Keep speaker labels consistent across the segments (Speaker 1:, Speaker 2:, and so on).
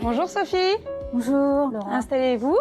Speaker 1: Bonjour Sophie,
Speaker 2: Bonjour Laura.
Speaker 1: installez-vous.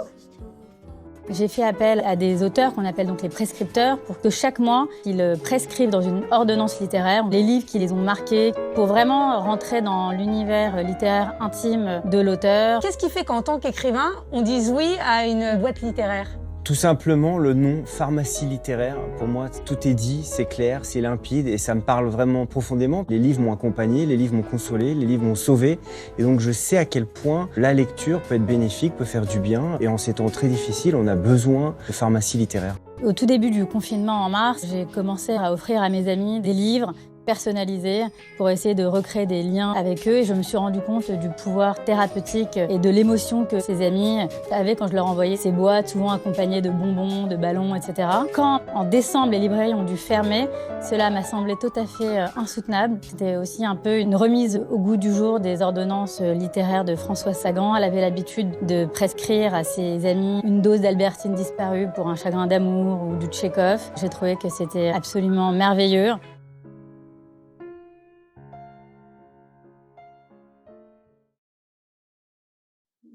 Speaker 2: J'ai fait appel à des auteurs qu'on appelle donc les prescripteurs pour que chaque mois, ils prescrivent dans une ordonnance littéraire les livres qui les ont marqués pour vraiment rentrer dans l'univers littéraire intime de l'auteur.
Speaker 1: Qu'est-ce qui fait qu'en tant qu'écrivain, on dise oui à une boîte littéraire ?
Speaker 3: Tout simplement, le nom pharmacie littéraire, pour moi, tout est dit, c'est clair, c'est limpide et ça me parle vraiment profondément. Les livres m'ont accompagné, les livres m'ont consolé, les livres m'ont sauvé. Et donc je sais à quel point la lecture peut être bénéfique, peut faire du bien. Et en ces temps très difficiles, on a besoin de pharmacie littéraire.
Speaker 2: Au tout début du confinement en mars, j'ai commencé à offrir à mes amis des livres personnalisés pour essayer de recréer des liens avec eux et je me suis rendu compte du pouvoir thérapeutique et de l'émotion que ces amis avaient quand je leur envoyais ces boîtes, souvent accompagnées de bonbons, de ballons, etc. Quand en décembre les librairies ont dû fermer, cela m'a semblé tout à fait insoutenable. C'était aussi un peu une remise au goût du jour des ordonnances littéraires de Françoise Sagan. Elle avait l'habitude de prescrire à ses amis une dose d'Albertine disparue pour un chagrin d'amour ou du Tchekhov. J'ai trouvé que c'était absolument merveilleux.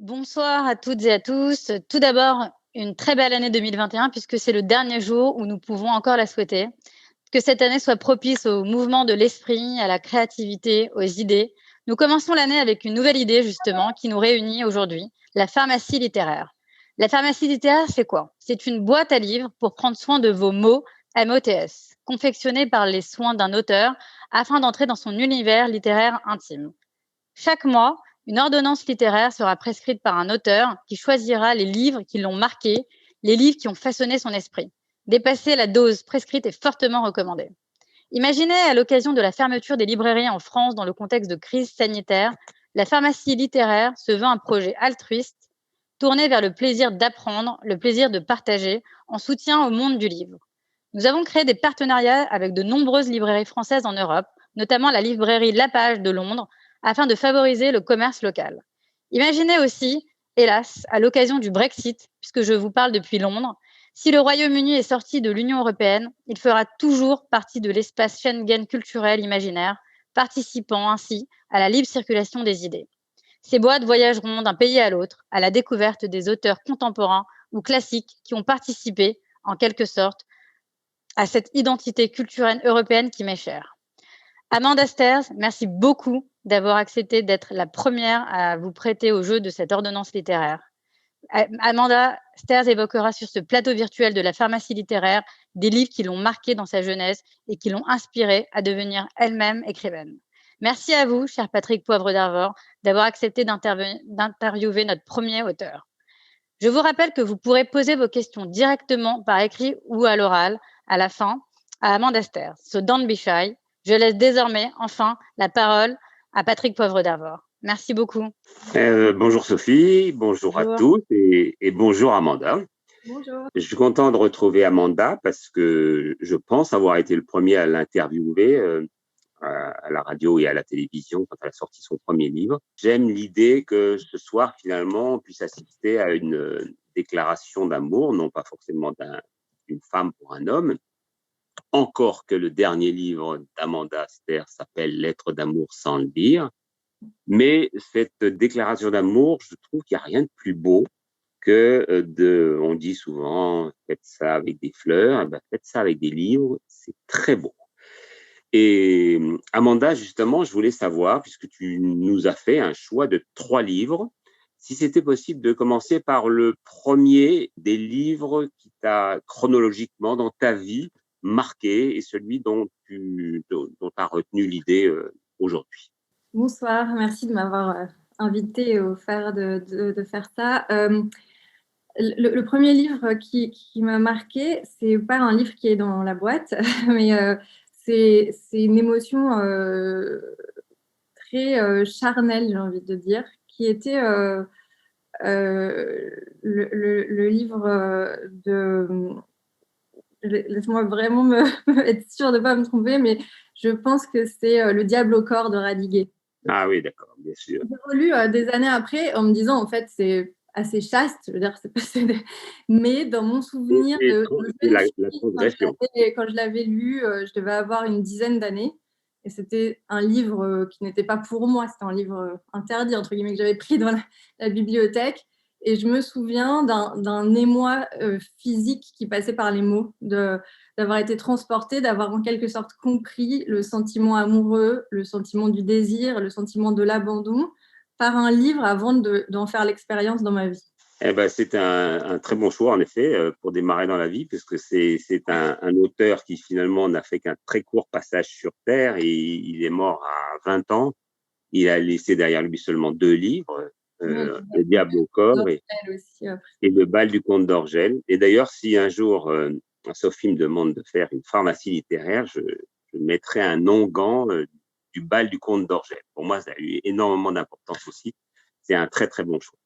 Speaker 2: Bonsoir à toutes et à tous. Tout d'abord, une très belle année 2021 puisque c'est le dernier jour où nous pouvons encore la souhaiter. Que cette année soit propice au mouvement de l'esprit, à la créativité, aux idées. Nous commençons l'année avec une nouvelle idée justement qui nous réunit aujourd'hui, la pharmacie littéraire. La pharmacie littéraire, c'est quoi ? C'est une boîte à livres pour prendre soin de vos mots, MOTS, confectionnés par les soins d'un auteur afin d'entrer dans son univers littéraire intime. Chaque mois, une ordonnance littéraire sera prescrite par un auteur qui choisira les livres qui l'ont marqué, les livres qui ont façonné son esprit. Dépasser la dose prescrite est fortement recommandé. Imaginez à l'occasion de la fermeture des librairies en France dans le contexte de crise sanitaire, la pharmacie littéraire se veut un projet altruiste tourné vers le plaisir d'apprendre, le plaisir de partager, en soutien au monde du livre. Nous avons créé des partenariats avec de nombreuses librairies françaises en Europe, notamment la librairie La Page de Londres, afin de favoriser le commerce local. Imaginez aussi, hélas, à l'occasion du Brexit, puisque je vous parle depuis Londres, si le Royaume-Uni est sorti de l'Union européenne, il fera toujours partie de l'espace Schengen culturel imaginaire, participant ainsi à la libre circulation des idées. Ces boîtes voyageront d'un pays à l'autre, à la découverte des auteurs contemporains ou classiques qui ont participé, en quelque sorte, à cette identité culturelle européenne qui m'est chère. Amanda Stairs, merci beaucoup d'avoir accepté d'être la première à vous prêter au jeu de cette ordonnance littéraire. Amanda Stairs évoquera sur ce plateau virtuel de la pharmacie littéraire des livres qui l'ont marquée dans sa jeunesse et qui l'ont inspirée à devenir elle-même écrivaine. Merci à vous, cher Patrick Poivre d'Arvor, d'avoir accepté d'interviewer notre premier auteur. Je vous rappelle que vous pourrez poser vos questions directement par écrit ou à l'oral à la fin à Amanda Stairs. So don't be shy. Je laisse désormais enfin la parole à Patrick Poivre d'Arvor. Merci beaucoup.
Speaker 4: Bonjour Sophie, bonjour à tous et bonjour Amanda.
Speaker 1: Bonjour.
Speaker 4: Je suis content de retrouver Amanda parce que je pense avoir été le premier à l'interviewer à la radio et à la télévision quand elle a sorti son premier livre. J'aime l'idée que ce soir, finalement, on puisse assister à une déclaration d'amour, non pas forcément d'une femme pour un homme, encore que le dernier livre d'Amanda Stairs s'appelle Lettres d'amour sans le dire. Mais cette déclaration d'amour, je trouve qu'il n'y a rien de plus beau que on dit souvent, faites ça avec des fleurs, faites ça avec des livres, c'est très beau. Et Amanda, justement, je voulais savoir, puisque tu nous as fait un choix de 3 livres, si c'était possible de commencer par le premier des livres qui t'a chronologiquement dans ta vie marqué et celui dont tu as retenu l'idée aujourd'hui.
Speaker 5: Bonsoir, merci de m'avoir invité et offert de faire ça. Le premier livre qui m'a marqué, c'est pas un livre qui est dans la boîte, mais c'est une émotion très charnelle, j'ai envie de dire, qui était le livre de... Laisse-moi vraiment être sûre de ne pas me tromper, mais je pense que c'est Le diable au corps de Radiguet.
Speaker 4: Ah oui, d'accord, bien sûr.
Speaker 5: J'ai relu des années après en me disant, en fait, c'est assez chaste, je veux dire, mais dans mon souvenir
Speaker 4: la progression.
Speaker 5: Quand je l'avais lu, je devais avoir une dizaine d'années. Et c'était un livre qui n'était pas pour moi, c'était un livre interdit, entre guillemets, que j'avais pris dans la bibliothèque. Et je me souviens d'un émoi physique qui passait par les mots, d'avoir été transportée, d'avoir en quelque sorte compris le sentiment amoureux, le sentiment du désir, le sentiment de l'abandon par un livre avant d'en faire l'expérience dans ma vie.
Speaker 4: Eh ben, c'est un très bon choix, en effet, pour démarrer dans la vie, puisque c'est un auteur qui finalement n'a fait qu'un très court passage sur Terre et il est mort à 20 ans. Il a laissé derrière lui seulement 2 livres, Le diable au corps
Speaker 5: Aussi,
Speaker 4: et Le bal du comte d'Orgel. Et d'ailleurs, si un jour Sophie me demande de faire une pharmacie littéraire, je mettrai un onguent du bal du comte d'Orgel. Pour moi, ça a eu énormément d'importance aussi. C'est un très, très bon choix.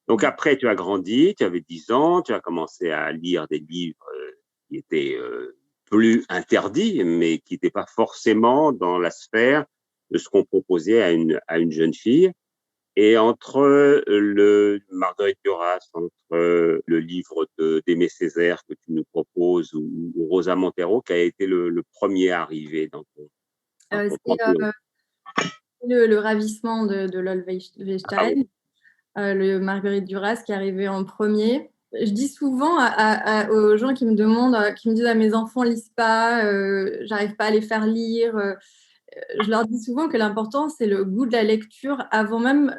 Speaker 4: Donc après, tu as grandi, tu avais 10 ans, tu as commencé à lire des livres qui étaient plus interdits, mais qui n'étaient pas forcément dans la sphère de ce qu'on proposait à une jeune fille. Et entre le Marguerite Duras, entre le livre d'Aimé Césaire que tu nous proposes ou Rosa Montero, qui a été le premier arrivé dans ton panthéon.
Speaker 5: C'est le ravissement de Lol Weinstein.
Speaker 4: Ah oui.
Speaker 5: Le Marguerite Duras qui est arrivé en premier. Je dis souvent aux gens qui me demandent, qui me disent mes enfants lisent pas, j'arrive pas à les faire lire. Je leur dis souvent que l'important c'est le goût de la lecture avant même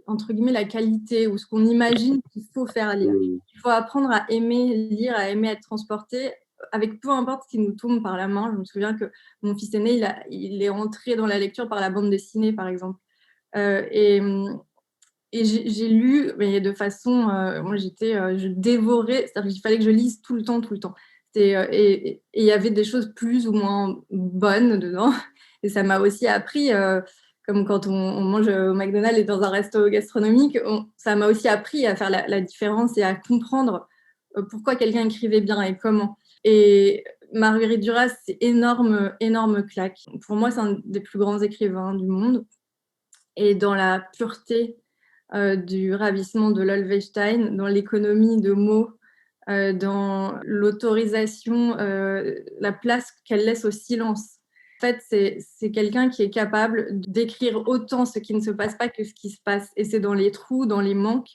Speaker 5: entre guillemets la qualité ou ce qu'on imagine qu'il faut faire lire. Il faut apprendre à aimer lire, à aimer être transporté avec peu importe ce qui nous tombe par la main. Je me souviens que mon fils aîné, il est entré dans la lecture par la bande dessinée, par exemple. Et j'ai lu, mais de façon, moi je dévorais, c'est-à-dire qu'il fallait que je lise tout le temps. Et il y avait des choses plus ou moins bonnes dedans. Et ça m'a aussi appris, comme quand on mange au McDonald's et dans un resto gastronomique, ça m'a aussi appris à faire la différence et à comprendre pourquoi quelqu'un écrivait bien et comment. Et Marguerite Duras, c'est énorme claque. Pour moi, c'est un des plus grands écrivains du monde. Et dans la pureté du ravissement de Lol Weinstein, dans l'économie de mots, dans l'autorisation, la place qu'elle laisse au silence. En fait, c'est quelqu'un qui est capable d'écrire autant ce qui ne se passe pas que ce qui se passe. Et c'est dans les trous, dans les manques,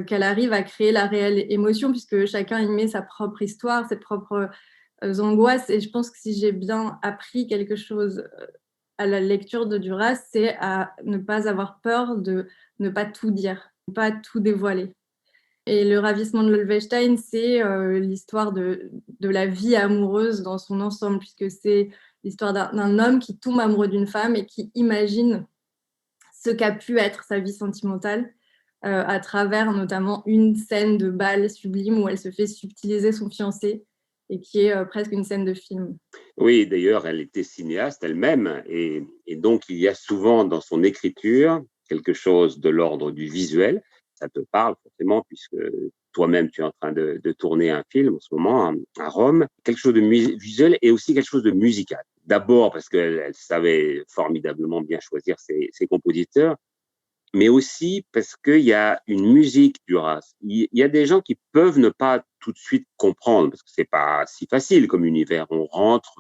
Speaker 5: qu'elle arrive à créer la réelle émotion, puisque chacun y met sa propre histoire, ses propres angoisses. Et je pense que si j'ai bien appris quelque chose à la lecture de Duras, c'est à ne pas avoir peur de ne pas tout dire, ne pas tout dévoiler. Et le ravissement de Lol Weinstein, c'est l'histoire de la vie amoureuse dans son ensemble, puisque c'est l'histoire d'un homme qui tombe amoureux d'une femme et qui imagine ce qu'a pu être sa vie sentimentale à travers notamment une scène de bal sublime où elle se fait subtiliser son fiancé et qui est presque une scène de film.
Speaker 4: Oui, d'ailleurs, elle était cinéaste elle-même et donc il y a souvent dans son écriture quelque chose de l'ordre du visuel. Ça te parle forcément puisque toi-même tu es en train de tourner un film en ce moment à Rome. Quelque chose de visuel et aussi quelque chose de musical. D'abord parce qu'elle savait formidablement bien choisir ses compositeurs, mais aussi parce qu'il y a une musique Duras. Il y a des gens qui peuvent ne pas tout de suite comprendre, parce que c'est pas si facile comme univers. On rentre,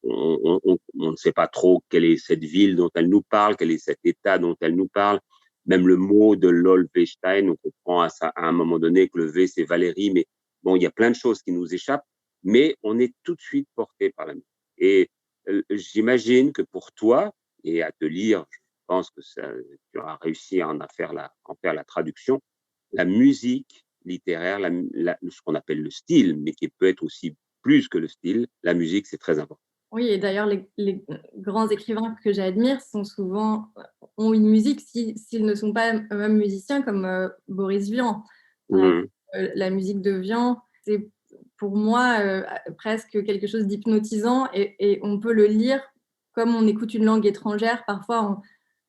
Speaker 4: on ne sait pas trop quelle est cette ville dont elle nous parle, quel est cet état dont elle nous parle. Même le mot de Lol Weinstein, on comprend à un moment donné que le V, c'est Valérie, mais bon, il y a plein de choses qui nous échappent, mais on est tout de suite porté par la musique. Et j'imagine que pour toi, et à te lire, je pense que tu auras réussi à en faire la traduction. La musique littéraire, ce qu'on appelle le style, mais qui peut être aussi plus que le style, la musique, c'est très important.
Speaker 5: Oui, et d'ailleurs, les grands écrivains que j'admire ont une musique s'ils ne sont pas eux-mêmes musiciens, comme Boris Vian. La musique de Vian, c'est pour moi presque quelque chose d'hypnotisant et on peut le lire comme on écoute une langue étrangère, parfois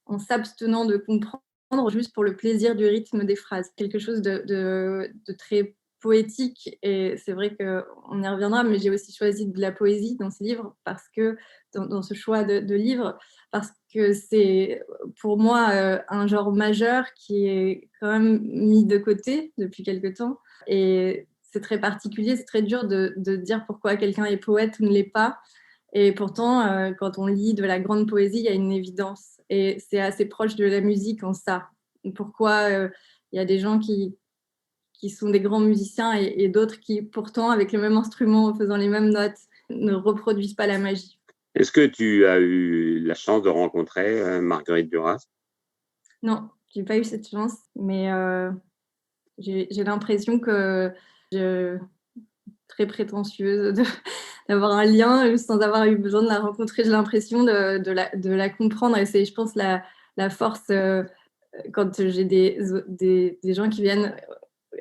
Speaker 5: en s'abstenant de comprendre juste pour le plaisir du rythme des phrases. Quelque chose de très poétique, et c'est vrai qu'on y reviendra, mais j'ai aussi choisi de la poésie dans ce livre, parce que dans ce choix de livre, parce que c'est pour moi un genre majeur qui est quand même mis de côté depuis quelque temps, et c'est très particulier, c'est très dur de dire pourquoi quelqu'un est poète ou ne l'est pas. Et pourtant, quand on lit de la grande poésie, il y a une évidence. Et c'est assez proche de la musique en ça. Pourquoi il y a des gens qui sont des grands musiciens et d'autres qui, pourtant, avec le même instrument, en faisant les mêmes notes, ne reproduisent pas la magie.
Speaker 4: Est-ce que tu as eu la chance de rencontrer Marguerite Duras?
Speaker 5: Non, j'ai pas eu cette chance, mais j'ai l'impression que je très prétentieuse d'avoir un lien sans avoir eu besoin de la rencontrer. J'ai l'impression de la comprendre et c'est, je pense, la force quand j'ai des gens qui viennent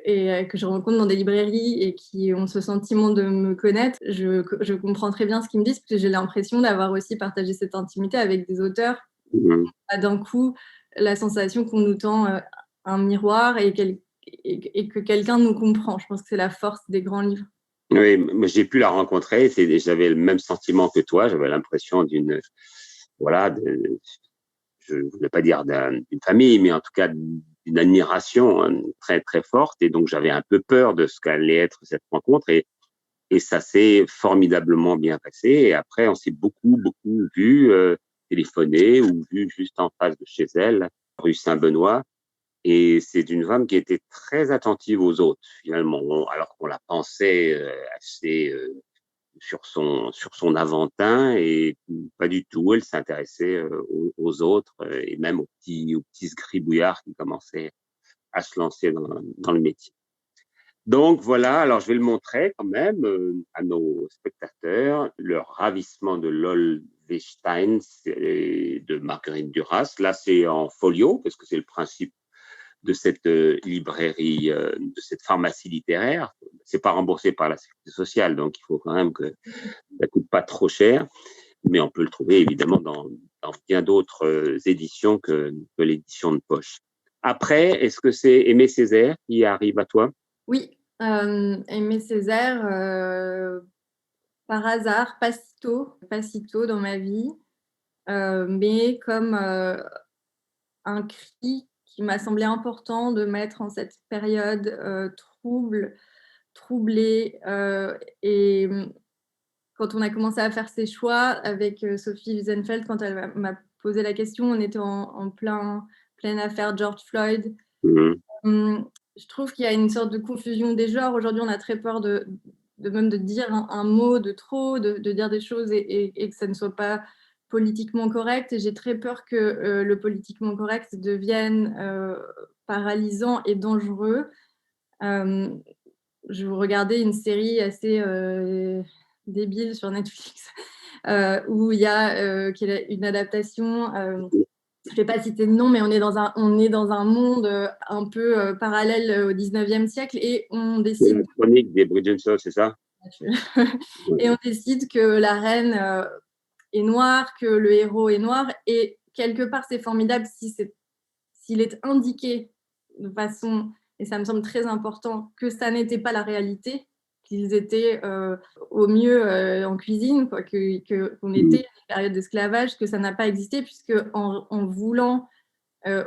Speaker 5: et que je rencontre dans des librairies et qui ont ce sentiment de me connaître, je comprends très bien ce qu'ils me disent parce que j'ai l'impression d'avoir aussi partagé cette intimité avec des auteurs. D'un coup, la sensation qu'on nous tend un miroir et que quelqu'un nous comprend. Je pense que c'est la force des grands livres.
Speaker 4: Oui, moi, j'ai pu la rencontrer. J'avais le même sentiment que toi. J'avais l'impression voilà, je ne voulais pas dire d'une famille, mais en tout cas d'une admiration très, très forte. Et donc, j'avais un peu peur de ce qu'allait être cette rencontre. Et ça s'est formidablement bien passé. Et après, on s'est beaucoup, beaucoup vu, téléphoné ou vu juste en face de chez elle, rue Saint-Benoît. Et c'est une femme qui était très attentive aux autres, finalement, alors qu'on la pensait assez sur son Aventin, et pas du tout. Elle s'intéressait aux autres et même aux petits sgribouillards qui commençaient à se lancer dans le métier. Donc voilà, alors je vais le montrer quand même à nos spectateurs, le ravissement de Lolwestein de Marguerite Duras. Là, c'est en folio, parce que c'est le principe de cette librairie, de cette pharmacie littéraire. C'est pas remboursé par la sécurité sociale, donc il faut quand même que ça coûte pas trop cher. Mais on peut le trouver évidemment dans bien d'autres éditions que l'édition de poche. Après, est-ce que c'est Aimé Césaire qui arrive à toi?
Speaker 5: Oui, Aimé Césaire, par hasard, pas si tôt dans ma vie, mais comme un cri qui m'a semblé important de mettre en cette période troublée. Et quand on a commencé à faire ses choix avec Sophie Wiesenfeld, quand elle m'a posé la question, on était en pleine affaire George Floyd. Je trouve qu'il y a une sorte de confusion des genres. Aujourd'hui, on a très peur même de dire un mot de trop, de dire des choses et que ça ne soit pas politiquement correct. Et j'ai très peur que le politiquement correct devienne paralysant et dangereux. Je regardais une série assez débile sur Netflix où il y a une adaptation. Je ne vais pas citer de nom, mais on est dans un monde un peu parallèle au 19e siècle et on
Speaker 4: C'est
Speaker 5: décide.
Speaker 4: la chronique des Bridgerton, c'est ça?
Speaker 5: Et on décide que la reine est noire, que le héros est noir. Et quelque part, c'est formidable s'il est indiqué de façon, et ça me semble très important, que ça n'était pas la réalité, qu'ils étaient au mieux en cuisine, quoi, qu'on était à une période d'esclavage, que ça n'a pas existé, puisque en voulant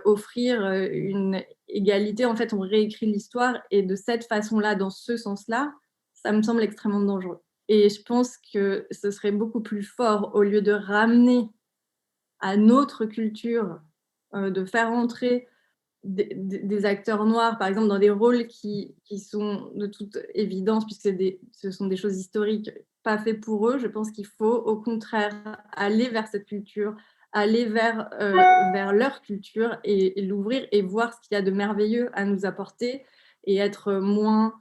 Speaker 5: offrir une égalité, en fait, on réécrit l'histoire, et de cette façon-là, dans ce sens-là, ça me semble extrêmement dangereux. Et je pense que ce serait beaucoup plus fort, au lieu de ramener à notre culture, de faire entrer des acteurs noirs, par exemple, dans des rôles qui sont de toute évidence, puisque ce sont des choses historiques, pas faits pour eux. Je pense qu'il faut, au contraire, aller vers cette culture, aller vers leur culture et l'ouvrir et voir ce qu'il y a de merveilleux à nous apporter et être moins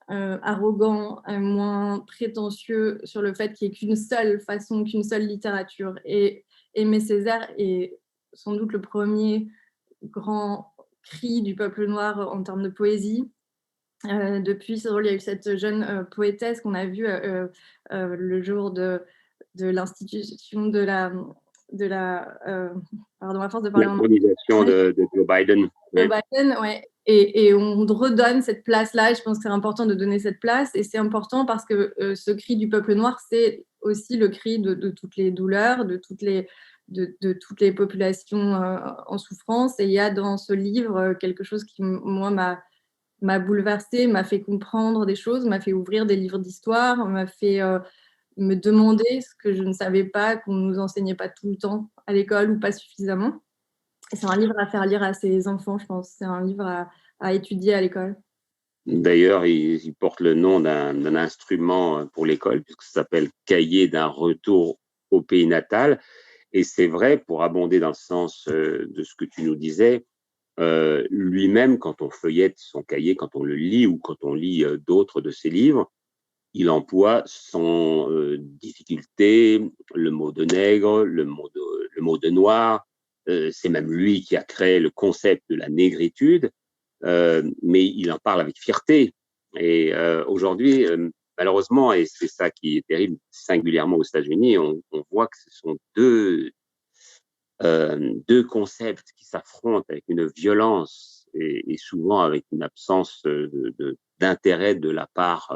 Speaker 5: arrogant, moins prétentieux sur le fait qu'il n'y ait qu'une seule façon, qu'une seule littérature. Et Aimé Césaire est sans doute le premier grand cri du peuple noir en termes de poésie. Depuis ce rôle, il y a eu cette jeune poétesse qu'on a vue le jour de l'institution de la pardon, à force de parler en anglais.
Speaker 4: De Joe Biden.
Speaker 5: Joe Biden, ouais. Et on redonne cette place-là. Je pense que c'est important de donner cette place. Et c'est important parce que ce cri du peuple noir, c'est aussi le cri de toutes les douleurs, de toutes les populations en souffrance. Et il y a dans ce livre quelque chose qui, moi, m'a bouleversée, m'a fait comprendre des choses, m'a fait ouvrir des livres d'histoire, m'a fait me demander ce que je ne savais pas, qu'on ne nous enseignait pas tout le temps à l'école ou pas suffisamment. Et c'est un livre à faire lire à ses enfants, je pense. C'est un livre à étudier à l'école.
Speaker 4: D'ailleurs, il porte le nom d'un instrument pour l'école, puisque ça s'appelle Cahier d'un retour au pays natal. Et c'est vrai, pour abonder dans le sens de ce que tu nous disais, lui-même, quand on feuillette son cahier, quand on le lit ou quand on lit d'autres de ses livres, il emploie sans difficulté le mot de nègre, le mot de noir. C'est même lui qui a créé le concept de la négritude. Mais il en parle avec fierté. Et aujourd'hui, malheureusement, et c'est ça qui est terrible, singulièrement aux États-Unis, on voit que ce sont deux concepts qui s'affrontent avec une violence et souvent avec une absence d'intérêt de la part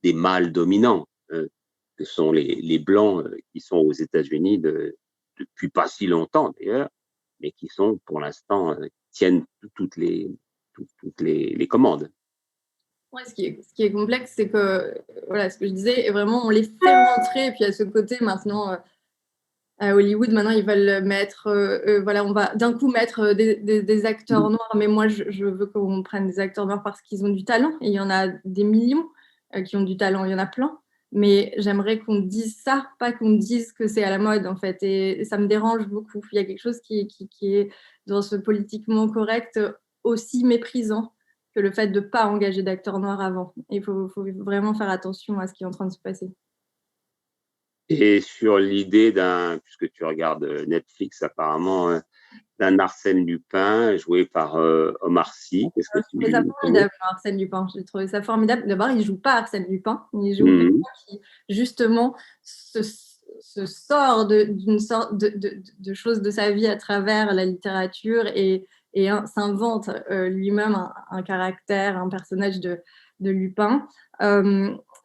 Speaker 4: des mâles dominants, que sont les Blancs qui sont aux États-Unis depuis pas si longtemps d'ailleurs, mais qui sont pour l'instant tiennent toutes les commandes.
Speaker 5: Ouais, ce qui est complexe, c'est que, voilà, ce que je disais, et vraiment, on les fait rentrer. Et puis, à ce côté, maintenant, à Hollywood, maintenant, ils veulent mettre, voilà, on va d'un coup mettre des acteurs noirs. Mais moi, je veux qu'on prenne des acteurs noirs parce qu'ils ont du talent. Et il y en a des millions qui ont du talent. Il y en a plein. Mais j'aimerais qu'on dise ça, pas qu'on dise que c'est à la mode, en fait. Et ça me dérange beaucoup. Il y a quelque chose qui est dans ce politiquement correct aussi méprisant que le fait de ne pas engager d'acteurs noirs avant. Il faut vraiment faire attention à ce qui est en train de se passer.
Speaker 4: Et sur l'idée puisque tu regardes Netflix apparemment, d'un Arsène Lupin joué par Omar Sy, qu'est-ce que tu
Speaker 5: J'ai trouvé ça formidable, Arsène Lupin. J'ai trouvé ça formidable. D'abord, il ne joue pas Arsène Lupin, il joue quelqu'un qui, justement, se sort d'une sorte de choses de sa vie à travers la littérature et s'invente lui-même un caractère, un personnage de Lupin.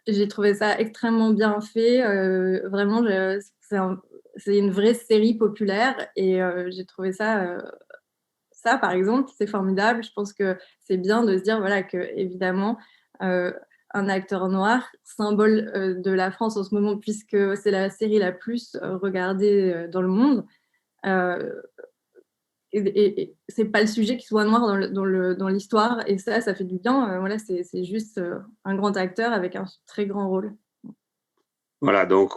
Speaker 5: J'ai trouvé ça extrêmement bien fait. Vraiment, c'est une vraie série populaire et j'ai trouvé ça, par exemple, c'est formidable. Je pense que c'est bien de se dire voilà, que, évidemment, un acteur noir, symbole de la France en ce moment, puisque c'est la série la plus regardée dans le monde. Et c'est pas le sujet qui soit noir dans l'histoire, et ça fait du bien. Voilà, c'est juste un grand acteur avec un très grand rôle.
Speaker 4: Voilà, donc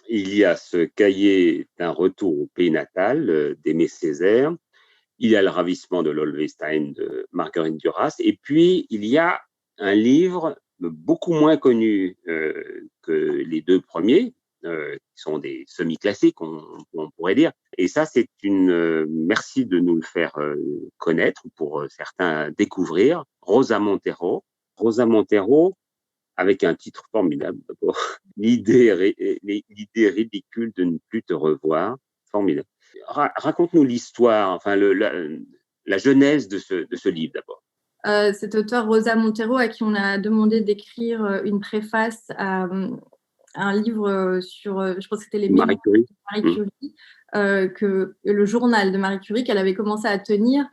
Speaker 4: il y a ce Cahier d'un retour au pays natal d'Aimé Césaire, il y a Le ravissement de l'Olvestein de Marguerite Duras, et puis il y a un livre beaucoup moins connu que les deux premiers, qui sont des semi-classiques, on pourrait dire. Et ça, c'est merci de nous le faire connaître, pour certains découvrir, Rosa Montero. Rosa Montero, avec un titre formidable d'abord, l'idée ridicule de ne plus te revoir, formidable. Raconte-nous l'histoire, enfin la genèse de ce livre d'abord.
Speaker 5: Cet auteur, Rosa Montero, à qui on a demandé d'écrire une préface à un livre sur, je pense que c'était les
Speaker 4: Marie Curie,
Speaker 5: Marie Curie, que le journal de Marie Curie qu'elle avait commencé à tenir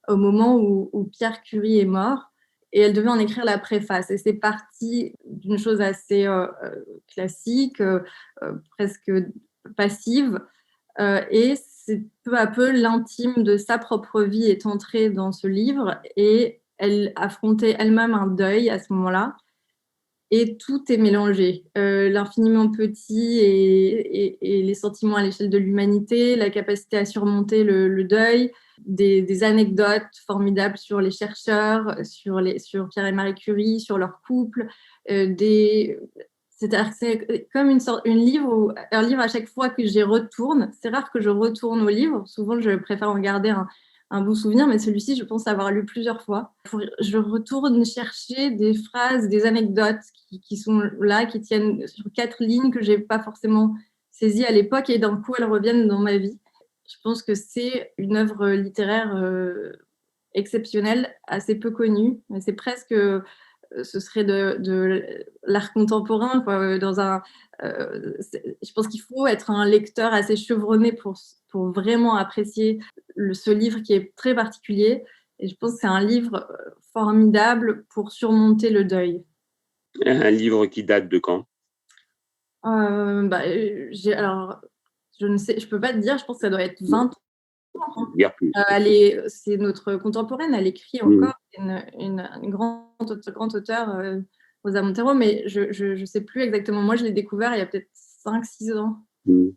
Speaker 5: au moment où Pierre Curie est mort, et elle devait en écrire la préface. Et c'est parti d'une chose assez classique, presque passive, et c'est peu à peu l'intime de sa propre vie est entré dans ce livre, et elle affrontait elle-même un deuil à ce moment-là. Et tout est mélangé. L'infiniment petit et les sentiments à l'échelle de l'humanité, la capacité à surmonter le deuil, des anecdotes formidables sur les chercheurs, sur Pierre et Marie Curie, sur leur couple. C'est comme un livre à chaque fois que j'y retourne. C'est rare que je retourne au livre. Souvent, je préfère en garder un bon souvenir, mais celui-ci, je pense avoir lu plusieurs fois. Je retourne chercher des phrases, des anecdotes qui sont là, qui tiennent sur 4 lignes que je n'ai pas forcément saisies à l'époque, et d'un coup, elles reviennent dans ma vie. Je pense que c'est une œuvre littéraire exceptionnelle, assez peu connue. C'est presque... ce serait de l'art contemporain, quoi. Je pense qu'il faut être un lecteur assez chevronné pour vraiment apprécier ce livre qui est très particulier. Et je pense que c'est un livre formidable pour surmonter le deuil.
Speaker 4: Un livre qui date de quand ?
Speaker 5: Alors, je ne sais, je peux pas te dire, je pense que ça doit être 20 ans.
Speaker 4: Bien plus.
Speaker 5: C'est notre contemporaine, elle écrit
Speaker 4: Mmh.
Speaker 5: encore, c'est une grande auteure, Rosa Montero, mais je sais plus exactement. Moi, je l'ai découvert il y a peut-être 5-6 ans.
Speaker 4: Mmh.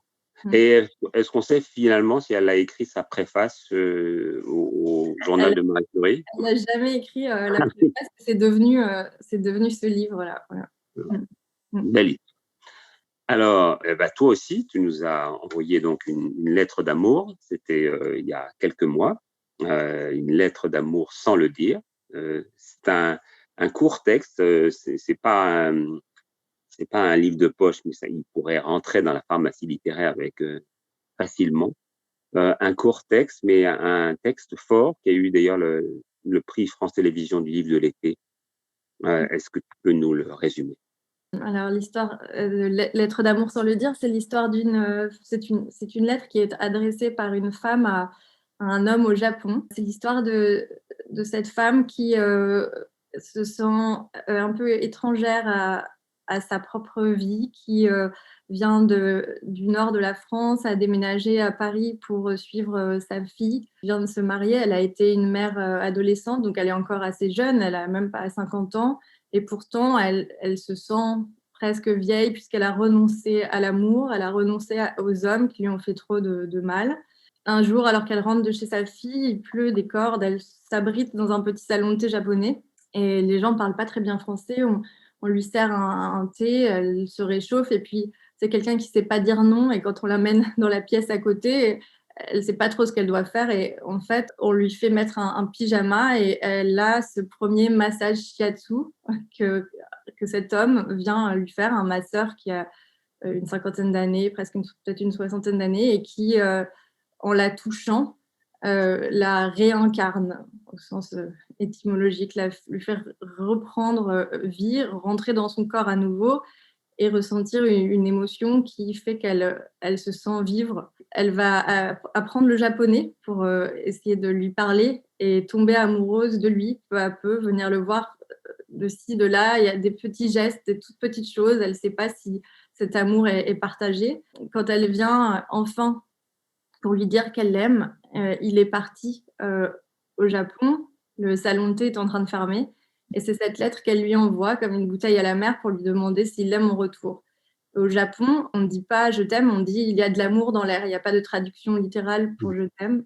Speaker 5: Mmh.
Speaker 4: Et est-ce qu'on sait finalement si elle a écrit sa préface au journal
Speaker 5: Elle
Speaker 4: de Marie Curie?
Speaker 5: elle n'a jamais écrit, la
Speaker 4: Ah oui,
Speaker 5: préface, c'est devenu ce livre-là, voilà. Mmh. Mmh.
Speaker 4: belle histoire. Alors, toi aussi, tu nous as envoyé donc une lettre d'amour. C'était il y a quelques mois, une lettre d'amour sans le dire. C'est un court texte. C'est pas un livre de poche, mais ça, il pourrait rentrer dans la pharmacie littéraire avec facilement. Un court texte, mais un texte fort qui a eu d'ailleurs le prix France Télévisions du livre de l'été. Est-ce que tu peux nous le résumer?
Speaker 5: Alors l'histoire, de lettre d'amour sans le dire, c'est l'histoire c'est une lettre qui est adressée par une femme à un homme au Japon. C'est l'histoire de cette femme qui, se sent, un peu étrangère à sa propre vie, qui, vient du nord de la France, a déménagé à Paris pour, suivre, sa fille. Elle vient de se marier, elle a été une mère, adolescente, donc elle est encore assez jeune, elle a même pas 50 ans. Et pourtant, elle se sent presque vieille puisqu'elle a renoncé à l'amour, elle a renoncé aux hommes qui lui ont fait trop de mal. Un jour, alors qu'elle rentre de chez sa fille, il pleut des cordes, elle s'abrite dans un petit salon de thé japonais et les gens ne parlent pas très bien français. On lui sert un thé, elle se réchauffe et puis c'est quelqu'un qui ne sait pas dire non et quand on l'amène dans la pièce à côté, elle ne sait pas trop ce qu'elle doit faire et en fait, on lui fait mettre un pyjama et elle a ce premier massage shiatsu que, que cet homme vient lui faire, un masseur qui a une cinquantaine d'années, peut-être une soixantaine d'années et qui, en la touchant, la réincarne au sens étymologique, lui faire reprendre vie, rentrer dans son corps à nouveau et ressentir une émotion qui fait qu'elle se sent vivre. Elle va apprendre le japonais pour essayer de lui parler et tomber amoureuse de lui peu à peu, venir le voir de ci, de là. Il y a des petits gestes, des toutes petites choses. Elle ne sait pas si cet amour est partagé. Quand elle vient enfin pour lui dire qu'elle l'aime, il est parti au Japon. Le salon de thé est en train de fermer. Et c'est cette lettre qu'elle lui envoie comme une bouteille à la mer pour lui demander s'il l'aime en retour. Au Japon, on ne dit pas je t'aime, on dit il y a de l'amour dans l'air. Il n'y a pas de traduction littérale pour je t'aime.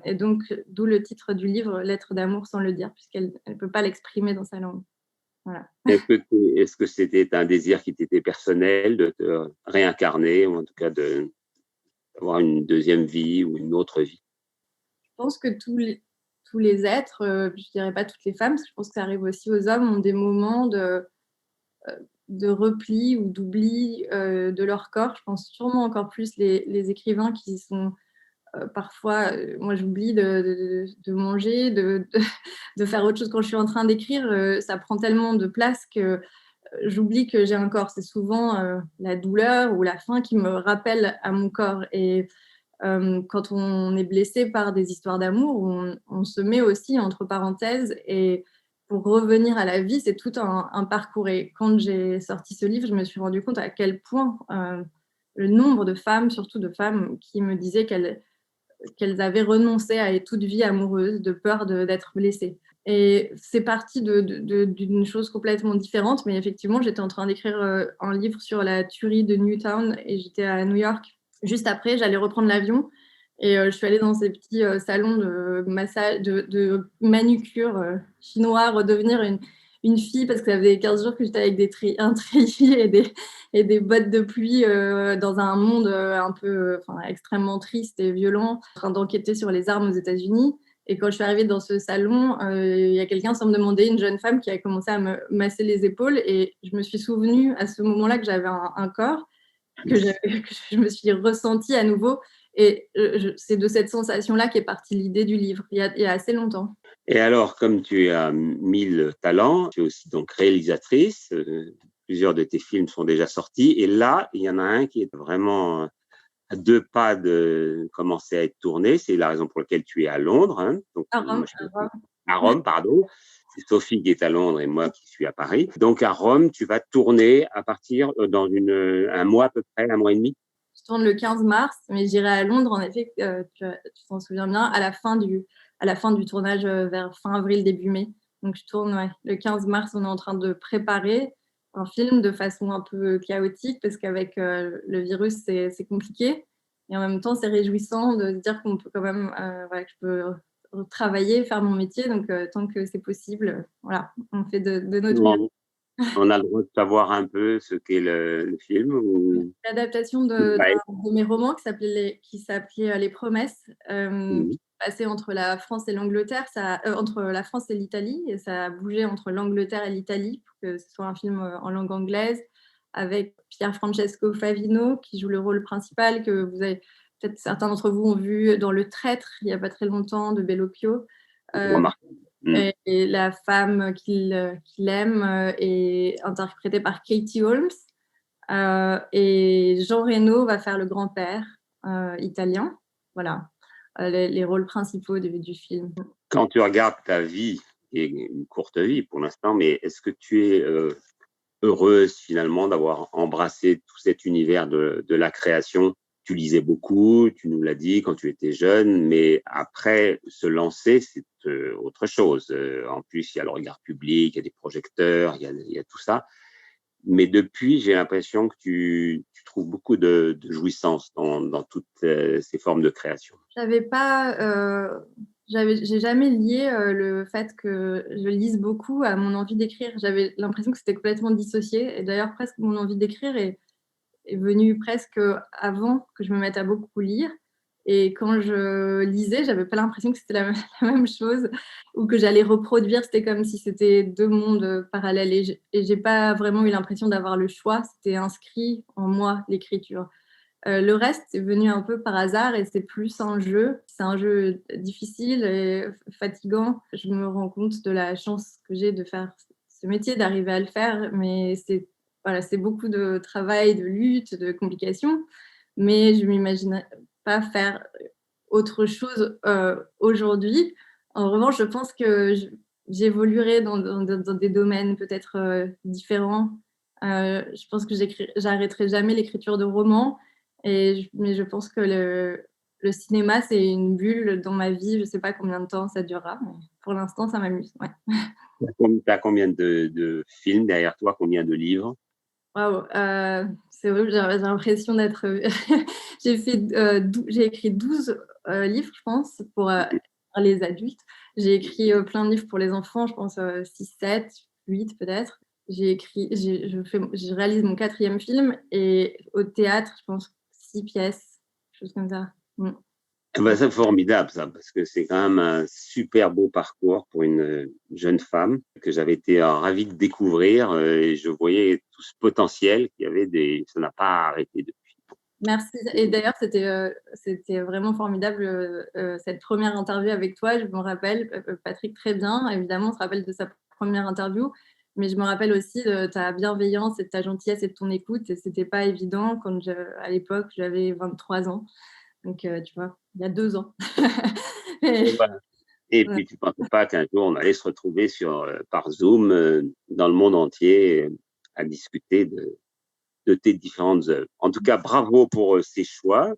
Speaker 5: Et donc, d'où le titre du livre, Lettre d'amour sans le dire, puisqu'elle ne peut pas l'exprimer dans sa langue. Voilà.
Speaker 4: Est-ce que c'était un désir qui t'était personnel de te réincarner ou en tout cas d'avoir une deuxième vie ou une autre vie?
Speaker 5: Je pense que tous les êtres, je dirais pas toutes les femmes, parce que je pense que ça arrive aussi aux hommes, ont des moments de repli ou d'oubli de leur corps. Je pense sûrement encore plus les écrivains qui sont parfois, moi j'oublie de manger, de faire autre chose quand je suis en train d'écrire. Ça prend tellement de place que j'oublie que j'ai un corps. C'est souvent la douleur ou la faim qui me rappelle à mon corps. Et quand on est blessé par des histoires d'amour, on se met aussi entre parenthèses et pour revenir à la vie, c'est tout un parcours. Et quand j'ai sorti ce livre, je me suis rendu compte à quel point le nombre de femmes, surtout de femmes, qui me disaient qu'elles avaient renoncé à toute vie amoureuse de peur d'être blessées. Et c'est parti d'une chose complètement différente, mais effectivement, j'étais en train d'écrire un livre sur la tuerie de Newtown et j'étais à New York. Juste après, j'allais reprendre l'avion et je suis allée dans ces petits salons de massage, de manucure chinois, redevenir une fille parce que ça faisait 15 jours que j'étais avec un treillis et des bottes de pluie dans un monde un peu extrêmement triste et violent, en train d'enquêter sur les armes aux États-Unis. Et quand je suis arrivée dans ce salon, il y a quelqu'un sans me demander, une jeune femme qui a commencé à me masser les épaules et je me suis souvenue à ce moment-là que j'avais un corps, que je me suis ressentie à nouveau. Et c'est de cette sensation-là qu'est partie l'idée du livre, il y a assez longtemps.
Speaker 4: Et alors, comme tu as 1000 talents, tu es aussi donc réalisatrice. Plusieurs de tes films sont déjà sortis. Et là, il y en a un qui est vraiment à 2 pas de commencer à être tourné. C'est la raison pour laquelle tu es à Londres. Hein. Donc,
Speaker 5: À Rome,
Speaker 4: à Rome, pardon. c'est Sophie qui est à Londres et moi qui suis à Paris. Donc, à Rome, tu vas tourner à partir dans un mois à peu près, un mois et demi.
Speaker 5: Je tourne le 15 mars, mais j'irai à Londres, en effet, tu t'en souviens bien, à la fin du tournage, vers fin avril, début mai. Donc, je tourne le 15 mars, on est en train de préparer un film de façon un peu chaotique, parce qu'avec le virus, c'est compliqué. Et en même temps, c'est réjouissant de se dire qu'on peut quand même, que je peux travailler, faire mon métier. Donc, tant que c'est possible, voilà, on fait de notre mieux.
Speaker 4: On a le droit de savoir un peu ce qu'est le film ou...
Speaker 5: L'adaptation de mes romans qui s'appelait Les Promesses, qui passait entre la France et l'Angleterre, entre la France et l'Italie, et ça a bougé entre l'Angleterre et l'Italie pour que ce soit un film en langue anglaise, avec Pier Francesco Favino qui joue le rôle principal, que vous avez peut-être certains d'entre vous ont vu dans Le Traître il n'y a pas très longtemps, de Bellocchio. Et la femme qu'il aime est interprétée par Katie Holmes. Et Jean Reno va faire le grand-père italien. Voilà, les rôles principaux du film.
Speaker 4: Quand tu regardes ta vie, et une courte vie pour l'instant, mais est-ce que tu es heureuse finalement d'avoir embrassé tout cet univers de la création? Tu lisais beaucoup, tu nous l'as dit quand tu étais jeune, mais après se lancer, c'est autre chose. En plus, il y a le regard public, il y a des projecteurs, il y a tout ça. Mais depuis, j'ai l'impression que tu trouves beaucoup de jouissance dans toutes ces formes de création.
Speaker 5: J'ai jamais lié le fait que je lise beaucoup à mon envie d'écrire. J'avais l'impression que c'était complètement dissocié. Et d'ailleurs, presque mon envie d'écrire est venue presque avant que je me mette à beaucoup lire. Et quand je lisais, j'avais pas l'impression que c'était la même chose ou que j'allais reproduire. C'était comme si c'était deux mondes parallèles. Et j'ai pas vraiment eu l'impression d'avoir le choix. C'était inscrit en moi, l'écriture. Le reste est venu un peu par hasard et c'est plus un jeu. C'est un jeu difficile et fatigant. Je me rends compte de la chance que j'ai de faire ce métier, d'arriver à le faire. Mais c'est beaucoup de travail, de lutte, de complications. Mais je ne m'imaginais pas faire autre chose aujourd'hui. En revanche, je pense que j'évoluerai dans des domaines peut-être différents. Je pense que j'arrêterai jamais l'écriture de romans. Mais je pense que le cinéma, c'est une bulle dans ma vie. Je ne sais pas combien de temps ça durera, mais pour l'instant, ça m'amuse. Ouais.
Speaker 4: Tu as combien de films derrière toi? Combien de livres?
Speaker 5: Waouh, c'est vrai, j'ai l'impression d'être. J'ai écrit 12 livres, je pense, pour les adultes. J'ai écrit plein de livres pour les enfants, je pense 6, 7, 8 peut-être. Je réalise mon 4e film et au théâtre, je pense 6 pièces, chose comme ça.
Speaker 4: C'est formidable ça, parce que c'est quand même un super beau parcours pour une jeune femme que j'avais été ravi de découvrir et je voyais tout ce potentiel qu'il y avait. Ça n'a pas arrêté depuis.
Speaker 5: Merci. Et d'ailleurs, c'était vraiment formidable cette première interview avec toi. Je me rappelle, Patrick, très bien. Évidemment, on se rappelle de sa première interview, mais je me rappelle aussi de ta bienveillance et de ta gentillesse et de ton écoute. Et c'était pas évident à l'époque, j'avais 23 ans. Donc, tu vois, il y a 2 ans.
Speaker 4: Et puis, tu ne pensais pas qu'un jour, on allait se retrouver par Zoom dans le monde entier à discuter de tes différentes œuvres. En tout cas, bravo pour ces choix.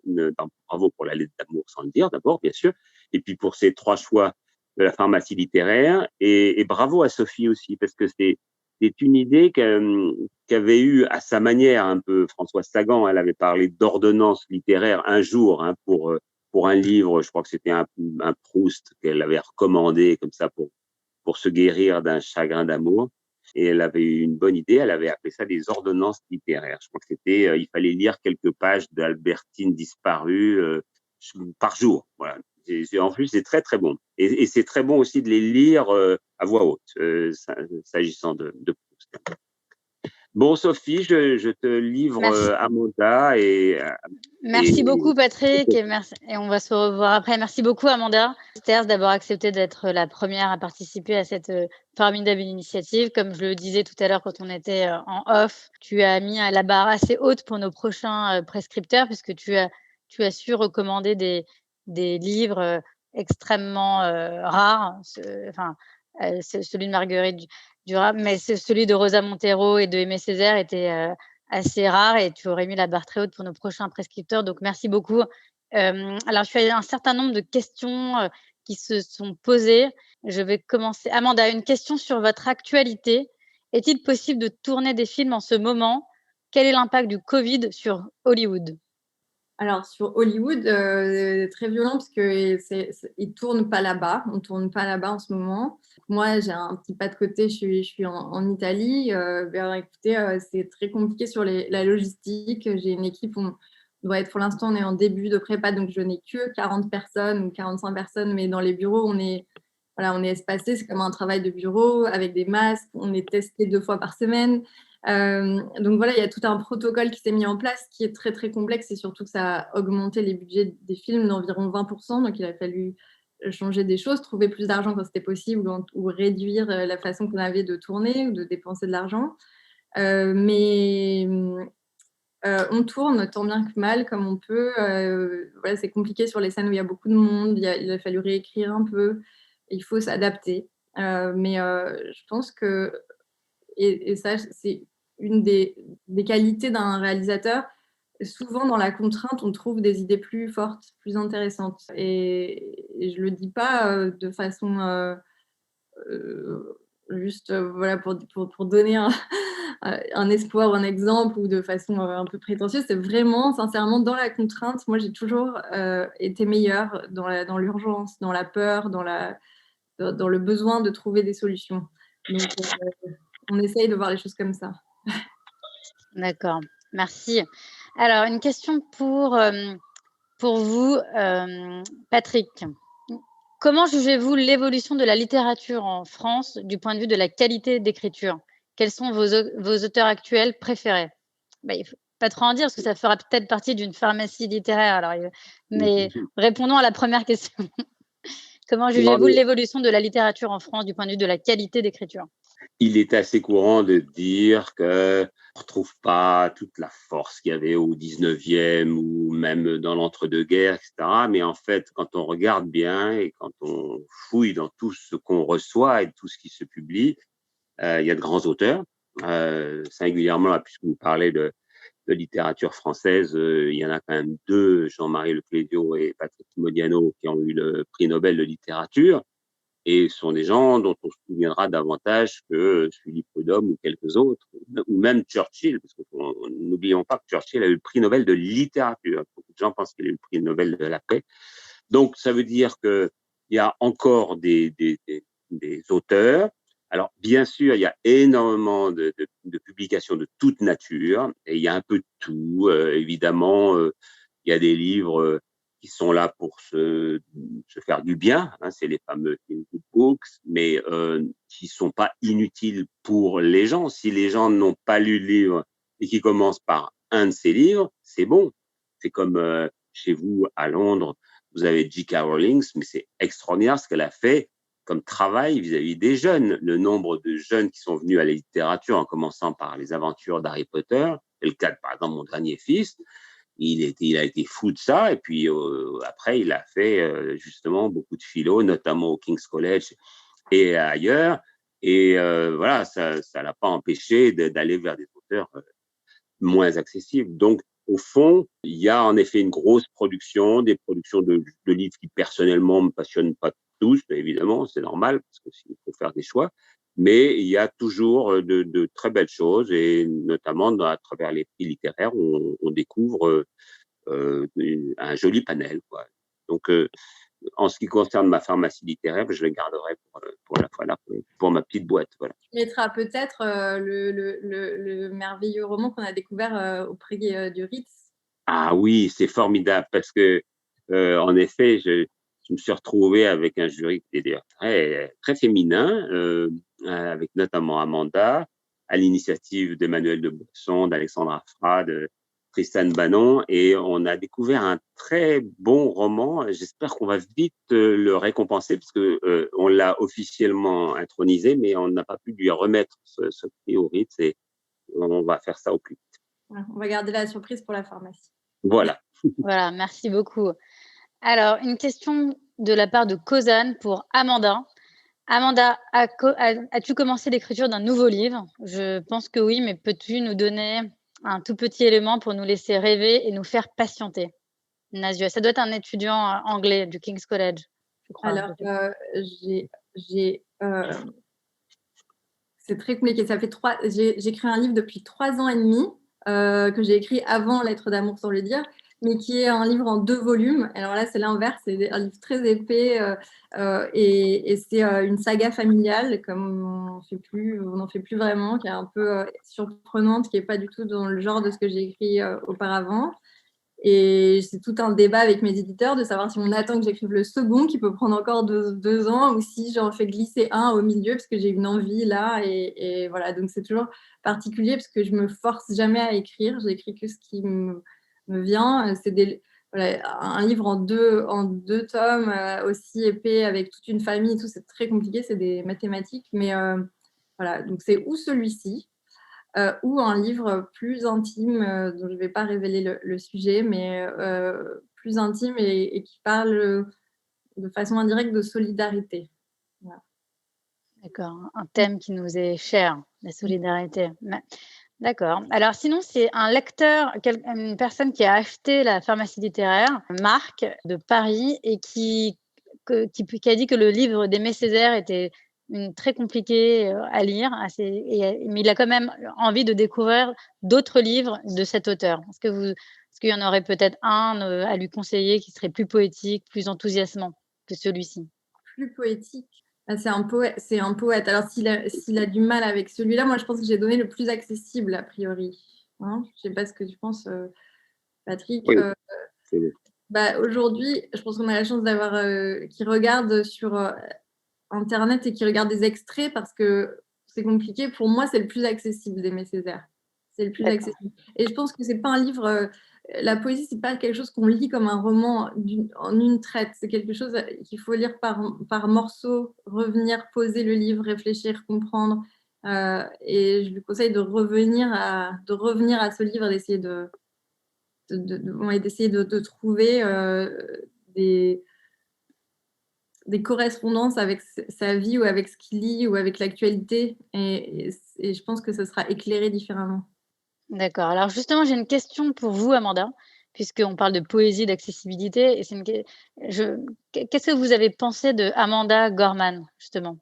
Speaker 4: Bravo pour la lettre d'amour, sans le dire, d'abord, bien sûr. Et puis pour ces 3 choix de la pharmacie littéraire. Et bravo à Sophie aussi, parce que c'est une idée qu'avait eue à sa manière un peu Françoise Sagan. Elle avait parlé d'ordonnance littéraire un jour pour un livre. Je crois que c'était un Proust qu'elle avait recommandé comme ça pour se guérir d'un chagrin d'amour. Et elle avait eu une bonne idée, elle avait appelé ça des ordonnances littéraires. Je crois que c'était, il fallait lire quelques pages d'Albertine disparue par jour. Voilà. En plus, c'est très, très bon. Et c'est très bon aussi de les lire à voix haute, s'agissant de Proust. Bon, Sophie, je te livre Amanda.
Speaker 2: Merci beaucoup, Patrick, et on va se revoir après. Merci beaucoup, Amanda Sters, d'avoir accepté d'être la première à participer à cette formidable initiative. Comme je le disais tout à l'heure quand on était en off, tu as mis la barre assez haute pour nos prochains prescripteurs, puisque tu as su recommander des livres extrêmement rares, celui de Marguerite Duras, mais celui de Rosa Montero et de Aimé Césaire était assez rare et tu aurais mis la barre très haute pour nos prochains prescripteurs. Donc, merci beaucoup. Alors, je suis à un certain nombre de questions qui se sont posées. Je vais commencer. Amanda, une question sur votre actualité. Est-il possible de tourner des films en ce moment? Quel est l'impact du Covid sur Hollywood?
Speaker 5: Alors, sur Hollywood, très violent parce qu'ils ne tournent pas là-bas. On ne tourne pas là-bas en ce moment. Moi, j'ai un petit pas de côté, je suis en Italie. Écoutez, c'est très compliqué sur la logistique. J'ai une équipe, on doit être, pour l'instant, on est en début de prépa, donc je n'ai que 40 personnes ou 45 personnes, mais dans les bureaux, on est espacé. C'est comme un travail de bureau avec des masques. On est testé 2 fois par semaine. Donc voilà, il y a tout un protocole qui s'est mis en place qui est très très complexe et surtout que ça a augmenté les budgets des films d'environ 20%. Donc il a fallu changer des choses, trouver plus d'argent quand c'était possible ou réduire la façon qu'on avait de tourner ou de dépenser de l'argent. Mais on tourne tant bien que mal comme on peut. Voilà, c'est compliqué sur les scènes où il y a beaucoup de monde. Il a fallu réécrire un peu. Il faut s'adapter. Mais je pense que, et ça, c'est une des qualités d'un réalisateur. Souvent, dans la contrainte, on trouve des idées plus fortes, plus intéressantes. Et je ne le dis pas de façon juste voilà, pour donner un espoir ou un exemple ou de façon un peu prétentieuse. C'est vraiment, sincèrement, dans la contrainte, moi, j'ai toujours été meilleure dans l'urgence, dans la peur, dans le besoin de trouver des solutions. Donc, on essaye de voir les choses comme ça.
Speaker 2: D'accord, merci. Alors, une question pour vous, Patrick. Comment jugez-vous l'évolution de la littérature en France du point de vue de la qualité d'écriture? Quels sont vos auteurs actuels préférés? Il ne faut pas trop en dire parce que ça fera peut-être partie d'une pharmacie littéraire. Alors, mais répondons à la première question. Comment jugez-vous l'évolution de la littérature en France du point de vue de la qualité d'écriture?
Speaker 4: Il est assez courant de dire qu'on ne retrouve pas toute la force qu'il y avait au 19e ou même dans l'entre-deux-guerres, etc. Mais en fait, quand on regarde bien et quand on fouille dans tout ce qu'on reçoit et tout ce qui se publie, il y a de grands auteurs. Singulièrement, là, puisque vous parlez de littérature française, il y en a quand même 2, Jean-Marie Le Clédio et Patrick Modiano, qui ont eu le prix Nobel de littérature. Et ce sont des gens dont on se souviendra davantage que Philippe Prudhomme ou quelques autres, ou même Churchill, parce que n'oublions pas que Churchill a eu le prix Nobel de littérature. Beaucoup de gens pensent qu'il a eu le prix Nobel de la paix. Donc, ça veut dire qu'il y a encore des auteurs. Alors, bien sûr, il y a énormément de publications de toute nature, et il y a un peu de tout. Évidemment, il y a des livres qui sont là pour se faire du bien, hein, c'est les fameux feel-good books, mais qui sont pas inutiles pour les gens. Si les gens n'ont pas lu le livre et qui commencent par un de ces livres, c'est bon. C'est comme chez vous à Londres, vous avez J.K. Rowling, mais c'est extraordinaire ce qu'elle a fait comme travail vis-à-vis des jeunes. Le nombre de jeunes qui sont venus à la littérature en commençant par les aventures d'Harry Potter, c'est le cas de, par exemple, mon dernier fils. Il a été fou de ça, et puis après, il a fait justement beaucoup de philo, notamment au King's College et ailleurs. Et voilà, ça l'a pas empêché d'aller vers des auteurs moins accessibles. Donc, au fond, il y a en effet une grosse production, des productions de livres qui personnellement me passionnent pas tous, mais évidemment, c'est normal, parce qu'il faut faire des choix. Mais il y a toujours de très belles choses, et notamment à travers les prix littéraires, on découvre un joli panel, quoi. Donc, en ce qui concerne ma pharmacie littéraire, je le garderai pour la fois là, pour ma petite boîte. Voilà.
Speaker 5: Tu mettras peut-être le merveilleux roman qu'on a découvert au prix du Ritz.
Speaker 4: Ah oui, c'est formidable, parce que en effet, je me suis retrouvé avec un jury qui était très, très féminin, avec notamment Amanda, à l'initiative d'Emmanuel de Boisson, d'Alexandra Fra, de Tristan Bannon, et on a découvert un très bon roman. J'espère qu'on va vite le récompenser, parce que on l'a officiellement intronisé, mais on n'a pas pu lui remettre ce prix au Ritz, et on va faire ça au plus vite.
Speaker 5: On va garder la surprise pour la pharmacie.
Speaker 4: Voilà.
Speaker 2: Voilà, merci beaucoup. Alors, une question de la part de Kozan pour Amanda. Amanda, as-tu commencé l'écriture d'un nouveau livre? Je pense que oui, mais peux-tu nous donner un tout petit élément pour nous laisser rêver et nous faire patienter? Nazia, ça doit être un étudiant anglais du King's College, je crois.
Speaker 5: Alors, c'est très compliqué. J'ai écrit un livre depuis 3 ans et demi que j'ai écrit avant Lettres d'amour sans le dire, mais qui est un livre en 2 volumes. Alors là, c'est l'inverse, c'est un livre très épais et c'est une saga familiale, comme on n'en fait plus vraiment, qui est un peu surprenante, qui n'est pas du tout dans le genre de ce que j'ai écrit auparavant. Et c'est tout un débat avec mes éditeurs de savoir si on attend que j'écrive le second, qui peut prendre encore 2 ans, ou si j'en fais glisser un au milieu, parce que j'ai une envie là. Et voilà, donc c'est toujours particulier, parce que je me force jamais à écrire. J'écris que ce qui me vient. Voilà, un livre en deux tomes, aussi épais, avec toute une famille et tout, c'est très compliqué, c'est des mathématiques. Mais voilà, donc c'est ou celui-ci, ou un livre plus intime, dont je ne vais pas révéler le sujet, mais plus intime et qui parle de façon indirecte de solidarité. Voilà.
Speaker 2: D'accord, un thème qui nous est cher, la solidarité. D'accord. Alors sinon, c'est un lecteur, une personne qui a acheté la pharmacie littéraire, Marc, de Paris, et qui a dit que le livre d'Aimé Césaire était très compliqué à lire, mais il a quand même envie de découvrir d'autres livres de cet auteur. Est-ce qu'il y en aurait peut-être un à lui conseiller qui serait plus poétique, plus enthousiasmant que celui-ci?
Speaker 5: Plus poétique. C'est un poète. Alors, s'il a du mal avec celui-là, moi, je pense que j'ai donné le plus accessible, a priori. Hein, je ne sais pas ce que tu penses, Patrick.
Speaker 4: Oui, c'est bon.
Speaker 5: Aujourd'hui, je pense qu'on a la chance d'avoir qui regarde sur Internet et qui regarde des extraits, parce que c'est compliqué. Pour moi, c'est le plus accessible d'Aimé Césaire. C'est le plus
Speaker 2: D'accord.
Speaker 5: accessible. Et je pense que c'est pas un livre. La poésie, c'est pas quelque chose qu'on lit comme un roman en une traite. C'est quelque chose qu'il faut lire par morceaux, revenir, poser le livre, réfléchir, comprendre. Et je lui conseille de revenir à ce livre, d'essayer de trouver des correspondances avec sa vie, ou avec ce qu'il lit, ou avec l'actualité. Et je pense que ce sera éclairé différemment.
Speaker 2: D'accord. Alors justement, j'ai une question pour vous, Amanda, puisqu'on parle de poésie, d'accessibilité. Qu'est-ce que vous avez pensé de Amanda Gorman, justement,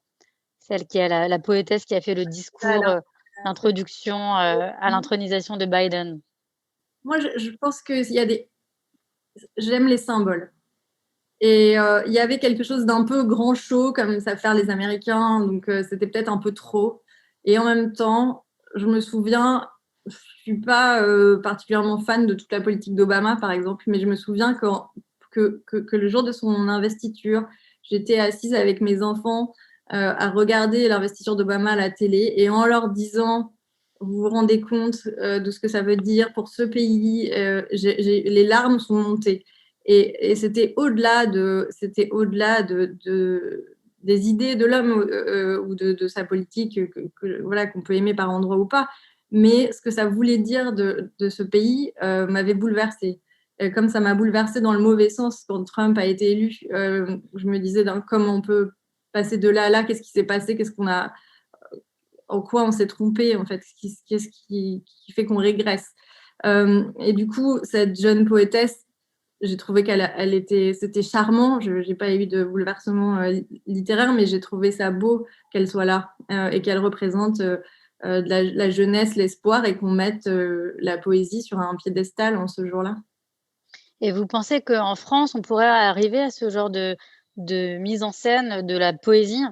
Speaker 2: celle qui est la poétesse qui a fait le discours d'introduction à l'intronisation de Biden?
Speaker 5: Moi, je pense que j'aime les symboles. Et il y avait quelque chose d'un peu grand show, comme savent faire les Américains, donc c'était peut-être un peu trop. Et en même temps, je me souviens, je suis pas particulièrement fan de toute la politique d'Obama, par exemple, mais je me souviens que le jour de son investiture, j'étais assise avec mes enfants à regarder l'investiture d'Obama à la télé, et en leur disant: vous vous rendez compte de ce que ça veut dire pour ce pays, les larmes sont montées. Et c'était au-delà des idées de l'homme ou de sa politique, voilà, qu'on peut aimer par endroit ou pas. Mais ce que ça voulait dire de ce pays m'avait bouleversée. Comme ça m'a bouleversée dans le mauvais sens quand Trump a été élu. Je me disais, comment on peut passer de là à là, qu'est-ce qui s'est passé, en quoi on s'est trompé, en fait, qu'est-ce qui fait qu'on régresse. Et du coup, cette jeune poétesse, j'ai trouvé c'était charmant. Je n'ai pas eu de bouleversement littéraire, mais j'ai trouvé ça beau qu'elle soit là et qu'elle représente la jeunesse, l'espoir, et qu'on mette la poésie sur un piédestal en ce jour-là.
Speaker 2: Et vous pensez qu'en France, on pourrait arriver à ce genre de mise en scène de la poésie,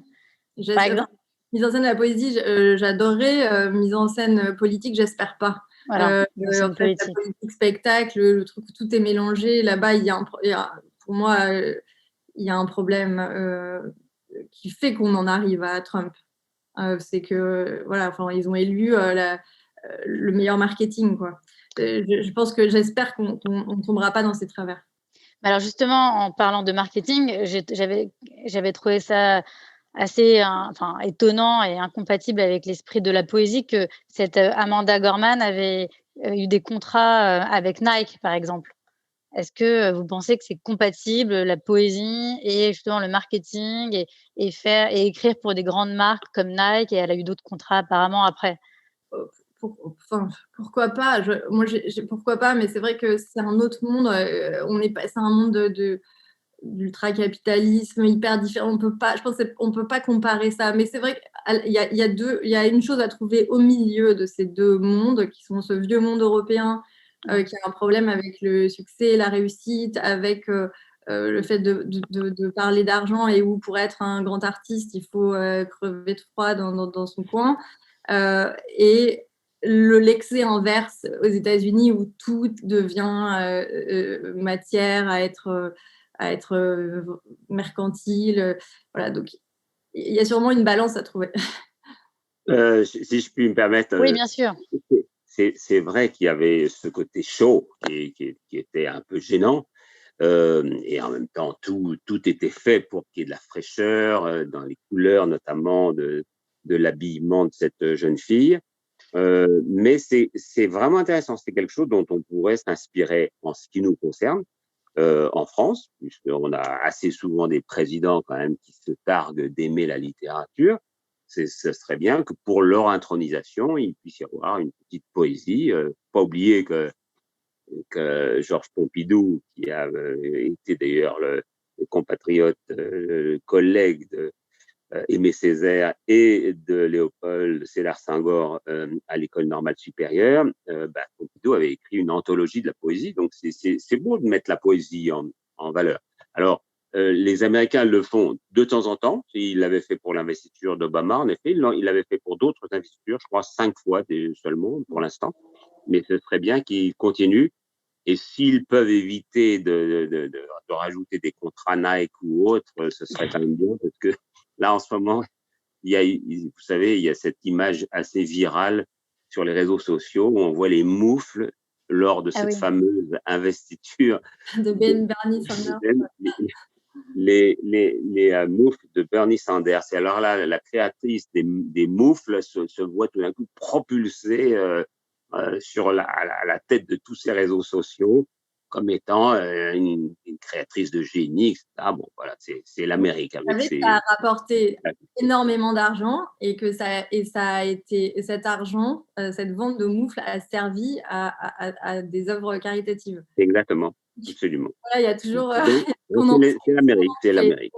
Speaker 2: par exemple?
Speaker 5: Mise en scène de la poésie, j'adorerais. Mise en scène politique, j'espère pas.
Speaker 2: Voilà,
Speaker 5: En fait, la politique spectacle, le truc où tout est mélangé, là-bas, pour moi, il y a un problème qui fait qu'on en arrive à Trump. C'est que, voilà, enfin, ils ont élu le meilleur marketing, quoi. J'espère qu'on ne tombera pas dans ces travers.
Speaker 2: Alors justement, en parlant de marketing, j'avais trouvé ça assez étonnant et incompatible avec l'esprit de la poésie que cette Amanda Gorman avait eu des contrats avec Nike, par exemple. Est-ce que vous pensez que c'est compatible, la poésie et justement le marketing et écrire pour des grandes marques comme Nike et elle a eu d'autres contrats apparemment après?
Speaker 5: Enfin, pourquoi pas? Moi, pourquoi pas, mais c'est vrai que c'est un autre monde. C'est un monde d'ultra-capitalisme hyper différent. On peut pas, je pense qu'on peut pas comparer ça. Mais c'est vrai qu'il y a une chose à trouver au milieu de ces deux mondes, qui sont ce vieux monde européen qui a un problème avec le succès, la réussite, avec le fait de parler d'argent et où pour être un grand artiste, il faut crever de froid dans son coin. Et l'excès inverse aux États-Unis où tout devient matière à être mercantile. Voilà, donc il y a sûrement une balance à trouver.
Speaker 4: Si je puis me permettre,
Speaker 2: Oui, bien sûr.
Speaker 4: c'est vrai qu'il y avait ce côté chaud qui était un peu gênant. Et en même temps, tout était fait pour qu'il y ait de la fraîcheur dans les couleurs, notamment de l'habillement de cette jeune fille. Mais c'est vraiment intéressant. C'est quelque chose dont on pourrait s'inspirer en ce qui nous concerne en France, puisqu'on a assez souvent des présidents quand même qui se targuent d'aimer la littérature. Ce serait bien que pour leur intronisation, il puisse y avoir une petite poésie. Pas oublier que Georges Pompidou, qui a été d'ailleurs le compatriote, collègue de Aimé Césaire et de Léopold Sédar Senghor à l'École normale supérieure, Pompidou avait écrit une anthologie de la poésie. Donc c'est beau de mettre la poésie en valeur. Alors les Américains le font de temps en temps. Il l'avait fait pour l'investiture d'Obama, en effet. Il l'avait fait pour d'autres investitures, je crois 5 fois seulement pour l'instant. Mais ce serait bien qu'ils continuent. Et s'ils peuvent éviter de rajouter des contrats Nike ou autres, ce serait quand même bien, parce que là, en ce moment, vous savez, il y a cette image assez virale sur les réseaux sociaux où on voit les moufles lors de
Speaker 2: Ah
Speaker 4: cette
Speaker 2: oui.
Speaker 4: fameuse investiture
Speaker 5: De Bernie Sanders.
Speaker 4: les moufles de Bernie Sanders. Et alors là, la créatrice des moufles se voit tout d'un coup propulsée sur la tête de tous ces réseaux sociaux comme étant une créatrice de génie, etc. Bon, voilà, c'est l'Amérique avec
Speaker 5: Vous savez
Speaker 4: ses...
Speaker 5: que ça a rapporté énormément d'argent et que ça a été cet argent, cette vente de moufles a servi à des œuvres caritatives.
Speaker 4: Exactement, absolument.
Speaker 5: Voilà, il y a toujours
Speaker 4: C'est l'Amérique, c'est l'Amérique.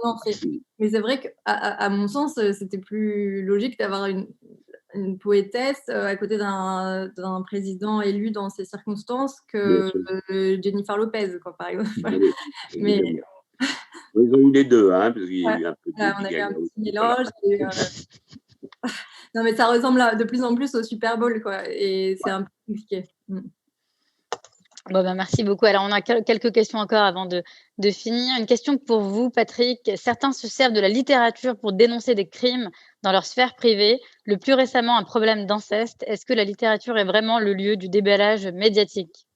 Speaker 5: Mais c'est vrai qu'à mon sens, c'était plus logique d'avoir une poétesse à côté d'un président élu dans ces circonstances que Jennifer Lopez, quoi, par exemple. Mais
Speaker 4: ils ont eu les deux, hein, parce qu'il y a eu un peu de
Speaker 5: on a eu un petit mélange. Non, mais ça ressemble de plus en plus au Super Bowl, quoi, et c'est un peu compliqué.
Speaker 2: Bon, merci beaucoup. Alors, on a quelques questions encore avant de finir. Une question pour vous, Patrick. Certains se servent de la littérature pour dénoncer des crimes dans leur sphère privée. Le plus récemment, un problème d'inceste. Est-ce que la littérature est vraiment le lieu du déballage médiatique?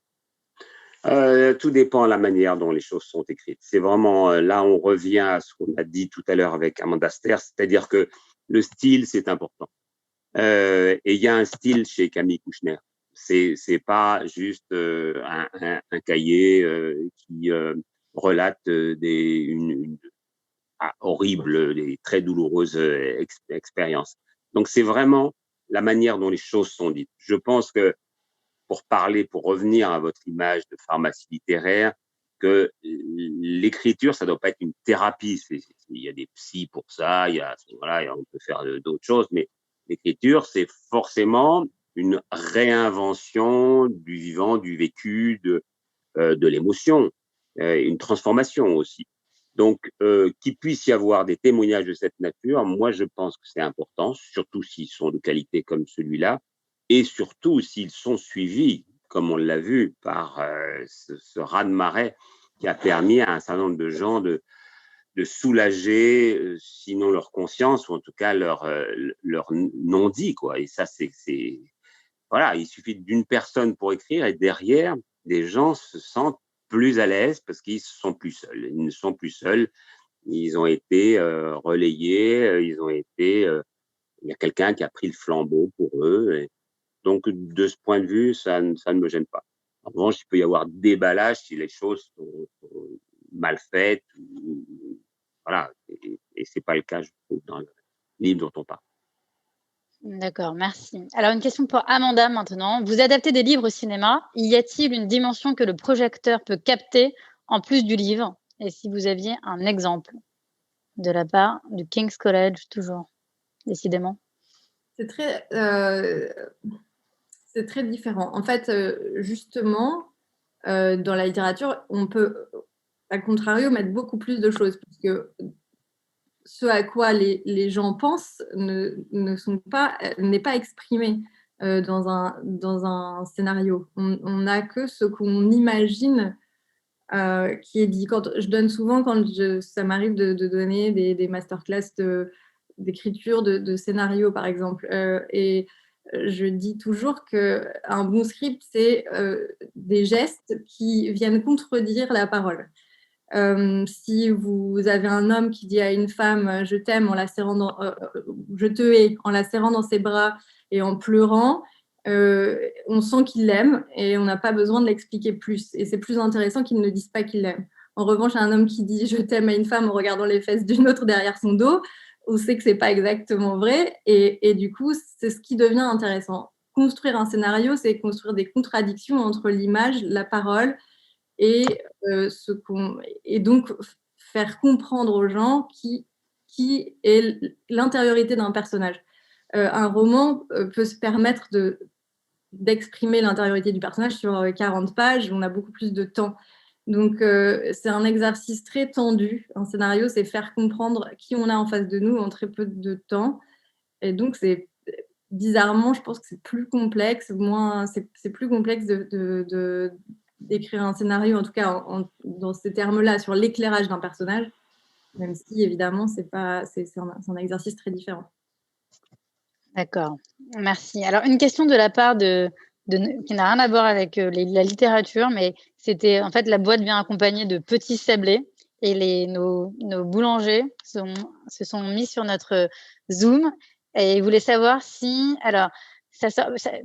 Speaker 4: Tout dépend de la manière dont les choses sont écrites. C'est vraiment, là, on revient à ce qu'on a dit tout à l'heure avec Amanda Ster, c'est-à-dire que le style, c'est important. Et il y a un style chez Camille Kouchner. C'est pas juste un cahier qui relate horribles, des très douloureuses expériences. Donc c'est vraiment la manière dont les choses sont dites. Je pense que pour revenir à votre image de pharmacie littéraire, que l'écriture, ça doit pas être une thérapie. Il y a des psys pour ça, voilà, on peut faire d'autres choses, mais l'écriture, c'est forcément une réinvention du vivant, du vécu, de l'émotion, une transformation aussi. Donc, qu'il puisse y avoir des témoignages de cette nature, moi, je pense que c'est important, surtout s'ils sont de qualité comme celui-là, et surtout s'ils sont suivis, comme on l'a vu, par ce raz-de-marée qui a permis à un certain nombre de gens de soulager, sinon leur conscience, ou en tout cas leur non-dit, quoi. Et ça, voilà, il suffit d'une personne pour écrire, et derrière, des gens se sentent plus à l'aise parce qu'ils sont plus seuls. Ils ne sont plus seuls. Ils ont été relayés. Il y a quelqu'un qui a pris le flambeau pour eux. Et donc, de ce point de vue, ça ne me gêne pas. En revanche, il peut y avoir déballage si les choses sont mal faites. Voilà, et c'est pas le cas, je trouve, dans le livre dont on parle.
Speaker 2: D'accord, merci. Alors une question pour Amanda maintenant. Vous adaptez des livres au cinéma. Y a-t-il une dimension que le projecteur peut capter en plus du livre? Et si vous aviez un exemple de la part du King's College, toujours, décidément.
Speaker 5: C'est très différent. En fait, justement, dans la littérature, on peut, à contrario, mettre beaucoup plus de choses, parce que ce à quoi les gens pensent n'est pas exprimé dans un scénario. On n'a que ce qu'on imagine qui est dit. Je donne souvent, ça m'arrive de donner des masterclass d'écriture de scénario, par exemple. Et je dis toujours qu'un bon script, c'est des gestes qui viennent contredire la parole. Si vous avez un homme qui dit à une femme je t'aime en la serrant je te hais en la serrant dans ses bras et en pleurant, on sent qu'il l'aime et on n'a pas besoin de l'expliquer plus. Et c'est plus intéressant qu'il ne dise pas qu'il l'aime. En revanche, un homme qui dit je t'aime à une femme en regardant les fesses d'une autre derrière son dos, on sait que c'est pas exactement vrai. Et du coup, c'est ce qui devient intéressant. Construire un scénario, c'est construire des contradictions entre l'image, la parole et et donc faire comprendre aux gens qui est l'intériorité d'un personnage. Un roman peut se permettre d'exprimer l'intériorité du personnage sur 40 pages, on a beaucoup plus de temps. Donc c'est un exercice très tendu. Un scénario, c'est faire comprendre qui on a en face de nous en très peu de temps. Et donc c'est bizarrement, je pense que c'est plus complexe, c'est plus complexe d'écrire un scénario, en tout cas dans ces termes-là, sur l'éclairage d'un personnage, même si évidemment c'est un exercice très différent.
Speaker 2: D'accord, merci. Alors une question de la part qui n'a rien à voir avec la littérature, mais c'était en fait la boîte vient accompagnée de petits sablés et nos boulangers se sont mis sur notre Zoom et ils voulaient savoir si, alors,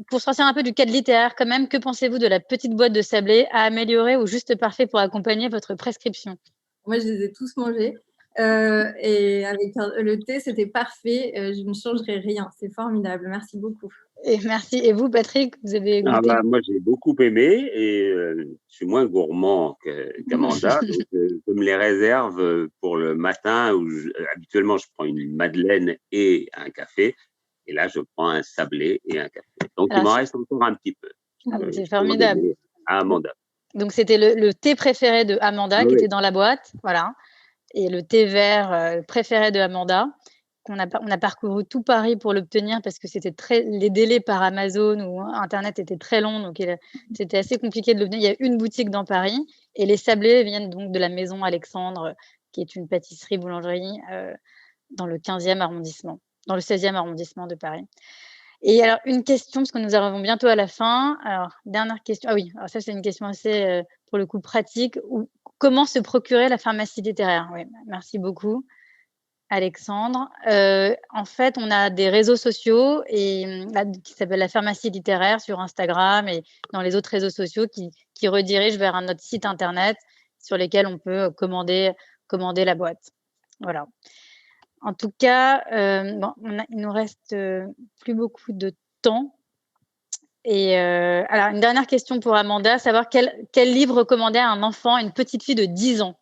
Speaker 2: pour sortir un peu du cadre littéraire quand même, que pensez-vous de la petite boîte de sablés à améliorer ou juste parfait pour accompagner votre prescription?
Speaker 5: Moi, je les ai tous mangés. Et avec le thé, c'était parfait. Je ne changerai rien. C'est formidable. Merci beaucoup.
Speaker 2: Et merci. Et vous, Patrick, vous avez goûté?
Speaker 4: Moi, j'ai beaucoup aimé et je suis moins gourmand qu'Amanda, donc je me les réserve pour le matin où habituellement je prends une madeleine et un café. Et là, je prends un sablé et un café. Donc, il m'en reste encore un petit peu.
Speaker 2: C'est formidable.
Speaker 4: À Amanda.
Speaker 2: Donc, c'était le thé préféré de Amanda qui était dans la boîte. Voilà. Et le thé vert préféré de Amanda. On a parcouru tout Paris pour l'obtenir parce que les délais par Amazon ou Internet étaient très longs. Donc, c'était assez compliqué de l'obtenir. Il y a une boutique dans Paris. Et les sablés viennent donc de la Maison Alexandre, qui est une pâtisserie-boulangerie dans le 15e arrondissement, dans le 16e arrondissement de Paris. Et alors, une question, parce que nous arrivons bientôt à la fin. Alors, dernière question. Ah oui, alors ça, c'est une question assez, pour le coup, pratique. Comment se procurer la pharmacie littéraire? Oui, merci beaucoup, Alexandre. En fait, on a des réseaux sociaux qui s'appellent la pharmacie littéraire sur Instagram et dans les autres réseaux sociaux qui redirigent vers notre site internet sur lesquels on peut commander la boîte. Voilà. En tout cas, il nous reste plus beaucoup de temps. Et alors, une dernière question pour Amanda, savoir quel livre recommander à un enfant, une petite fille de 10 ans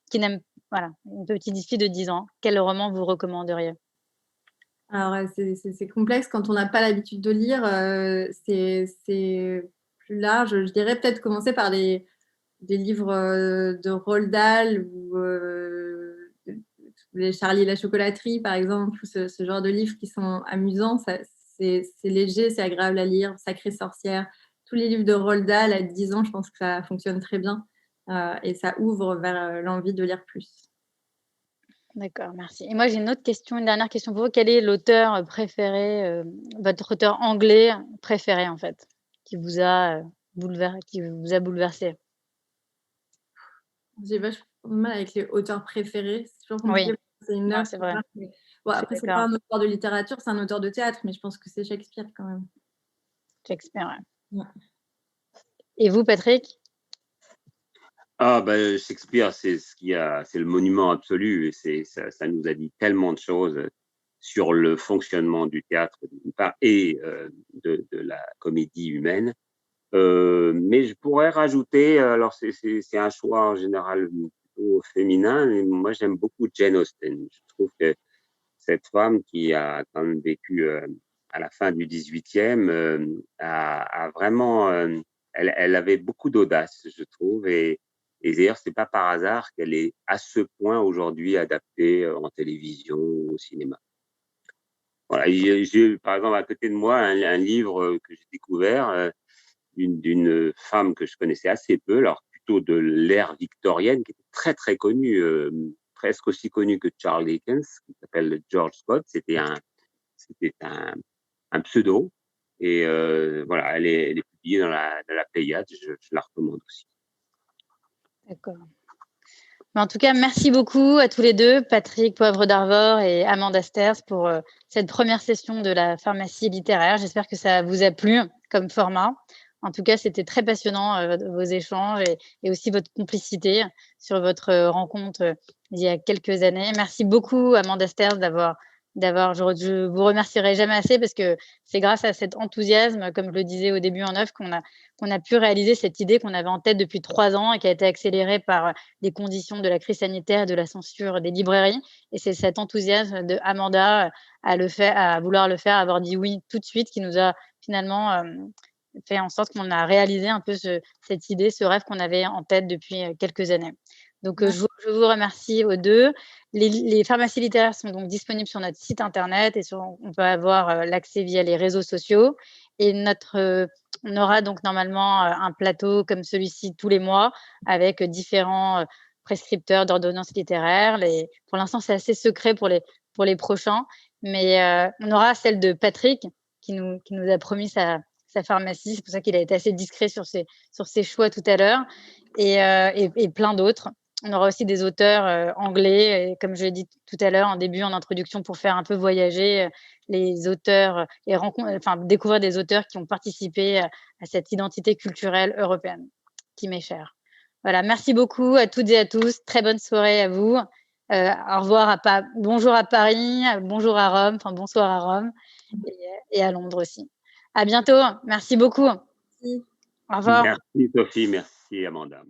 Speaker 2: qui n'aime, voilà, une petite fille de 10 ans. Quel roman vous recommanderiez?
Speaker 5: Alors, c'est complexe quand on n'a pas l'habitude de lire. C'est plus large. Je dirais peut-être commencer par des livres de Roald Dahl ou les Charlie et la chocolaterie, par exemple, ce genre de livres qui sont amusants. C'est léger, c'est agréable à lire. Sacrée sorcière. Tous les livres de Roald Dahl à 10 ans, je pense que ça fonctionne très bien. Et ça ouvre vers l'envie de lire plus.
Speaker 2: D'accord, merci. Et moi, j'ai une dernière question pour vous. Quel est l'auteur préféré, votre auteur anglais préféré, en fait, qui vous a bouleversé?
Speaker 5: J'ai vachement de mal avec les auteurs préférés. C'est toujours compliqué.
Speaker 2: Oui,
Speaker 5: C'est une
Speaker 2: non,
Speaker 5: œuvre.
Speaker 2: c'est vrai.
Speaker 5: Bon, après, c'est pas un auteur de littérature, c'est un auteur de théâtre, mais je pense que c'est Shakespeare quand même.
Speaker 2: Shakespeare, ouais.
Speaker 5: Ouais.
Speaker 2: Et vous, Patrick?
Speaker 4: Ah ben Shakespeare, c'est le monument absolu et ça nous a dit tellement de choses sur le fonctionnement du théâtre d'une part et de la comédie humaine. Mais je pourrais rajouter, alors c'est un choix en général plutôt féminin, mais moi j'aime beaucoup Jane Austen. Je trouve que cette femme qui a quand même vécu à la fin du 18e a vraiment, elle avait beaucoup d'audace, je trouve, et d'ailleurs c'est pas par hasard qu'elle est à ce point aujourd'hui adaptée en télévision ou au cinéma. Voilà, j'ai par exemple à côté de moi un livre que j'ai découvert d'une femme que je connaissais assez peu, alors plutôt de l'ère victorienne, qui était très très connue, presque aussi connue que Charles Dickens, qui s'appelle George Scott. C'était un pseudo et voilà, elle est publiée dans la Pléiade. Je la recommande aussi.
Speaker 2: D'accord. Mais en tout cas, merci beaucoup à tous les deux, Patrick Poivre d'Arvor et Amanda Sters, pour cette première session de la pharmacie littéraire. J'espère que ça vous a plu comme format. En tout cas, c'était très passionnant vos échanges et aussi votre complicité sur votre rencontre il y a quelques années. Merci beaucoup, Amanda Sters, je vous remercierai jamais assez parce que c'est grâce à cet enthousiasme, comme je le disais au début en off, qu'on a pu réaliser cette idée qu'on avait en tête depuis 3 ans et qui a été accélérée par les conditions de la crise sanitaire et de la censure des librairies. Et c'est cet enthousiasme de Amanda à vouloir le faire, à avoir dit oui tout de suite, qui nous a finalement fait en sorte qu'on a réalisé un peu cette idée, ce rêve qu'on avait en tête depuis quelques années. Donc,
Speaker 5: Ouais.
Speaker 2: je vous remercie aux deux. Les pharmacies littéraires sont donc disponibles sur notre site internet et on peut avoir l'accès via les réseaux sociaux. Et on aura donc normalement un plateau comme celui-ci tous les mois avec différents prescripteurs d'ordonnances littéraires. Pour l'instant, c'est assez secret pour les prochains, mais on aura celle de Patrick qui nous a promis sa pharmacie. C'est pour ça qu'il a été assez discret sur ses choix tout à l'heure et plein d'autres. On aura aussi des auteurs anglais, et comme je l'ai dit tout à l'heure en début, en introduction, pour faire un peu voyager les auteurs et découvrir des auteurs qui ont participé à cette identité culturelle européenne qui m'est chère. Voilà, merci beaucoup à toutes et à tous. Très bonne soirée à vous. Au revoir bonjour à Paris, bonjour à Rome, enfin bonsoir à Rome et à Londres aussi. À bientôt. Merci beaucoup.
Speaker 5: Merci.
Speaker 2: Au revoir.
Speaker 4: Merci Sophie, merci Amanda.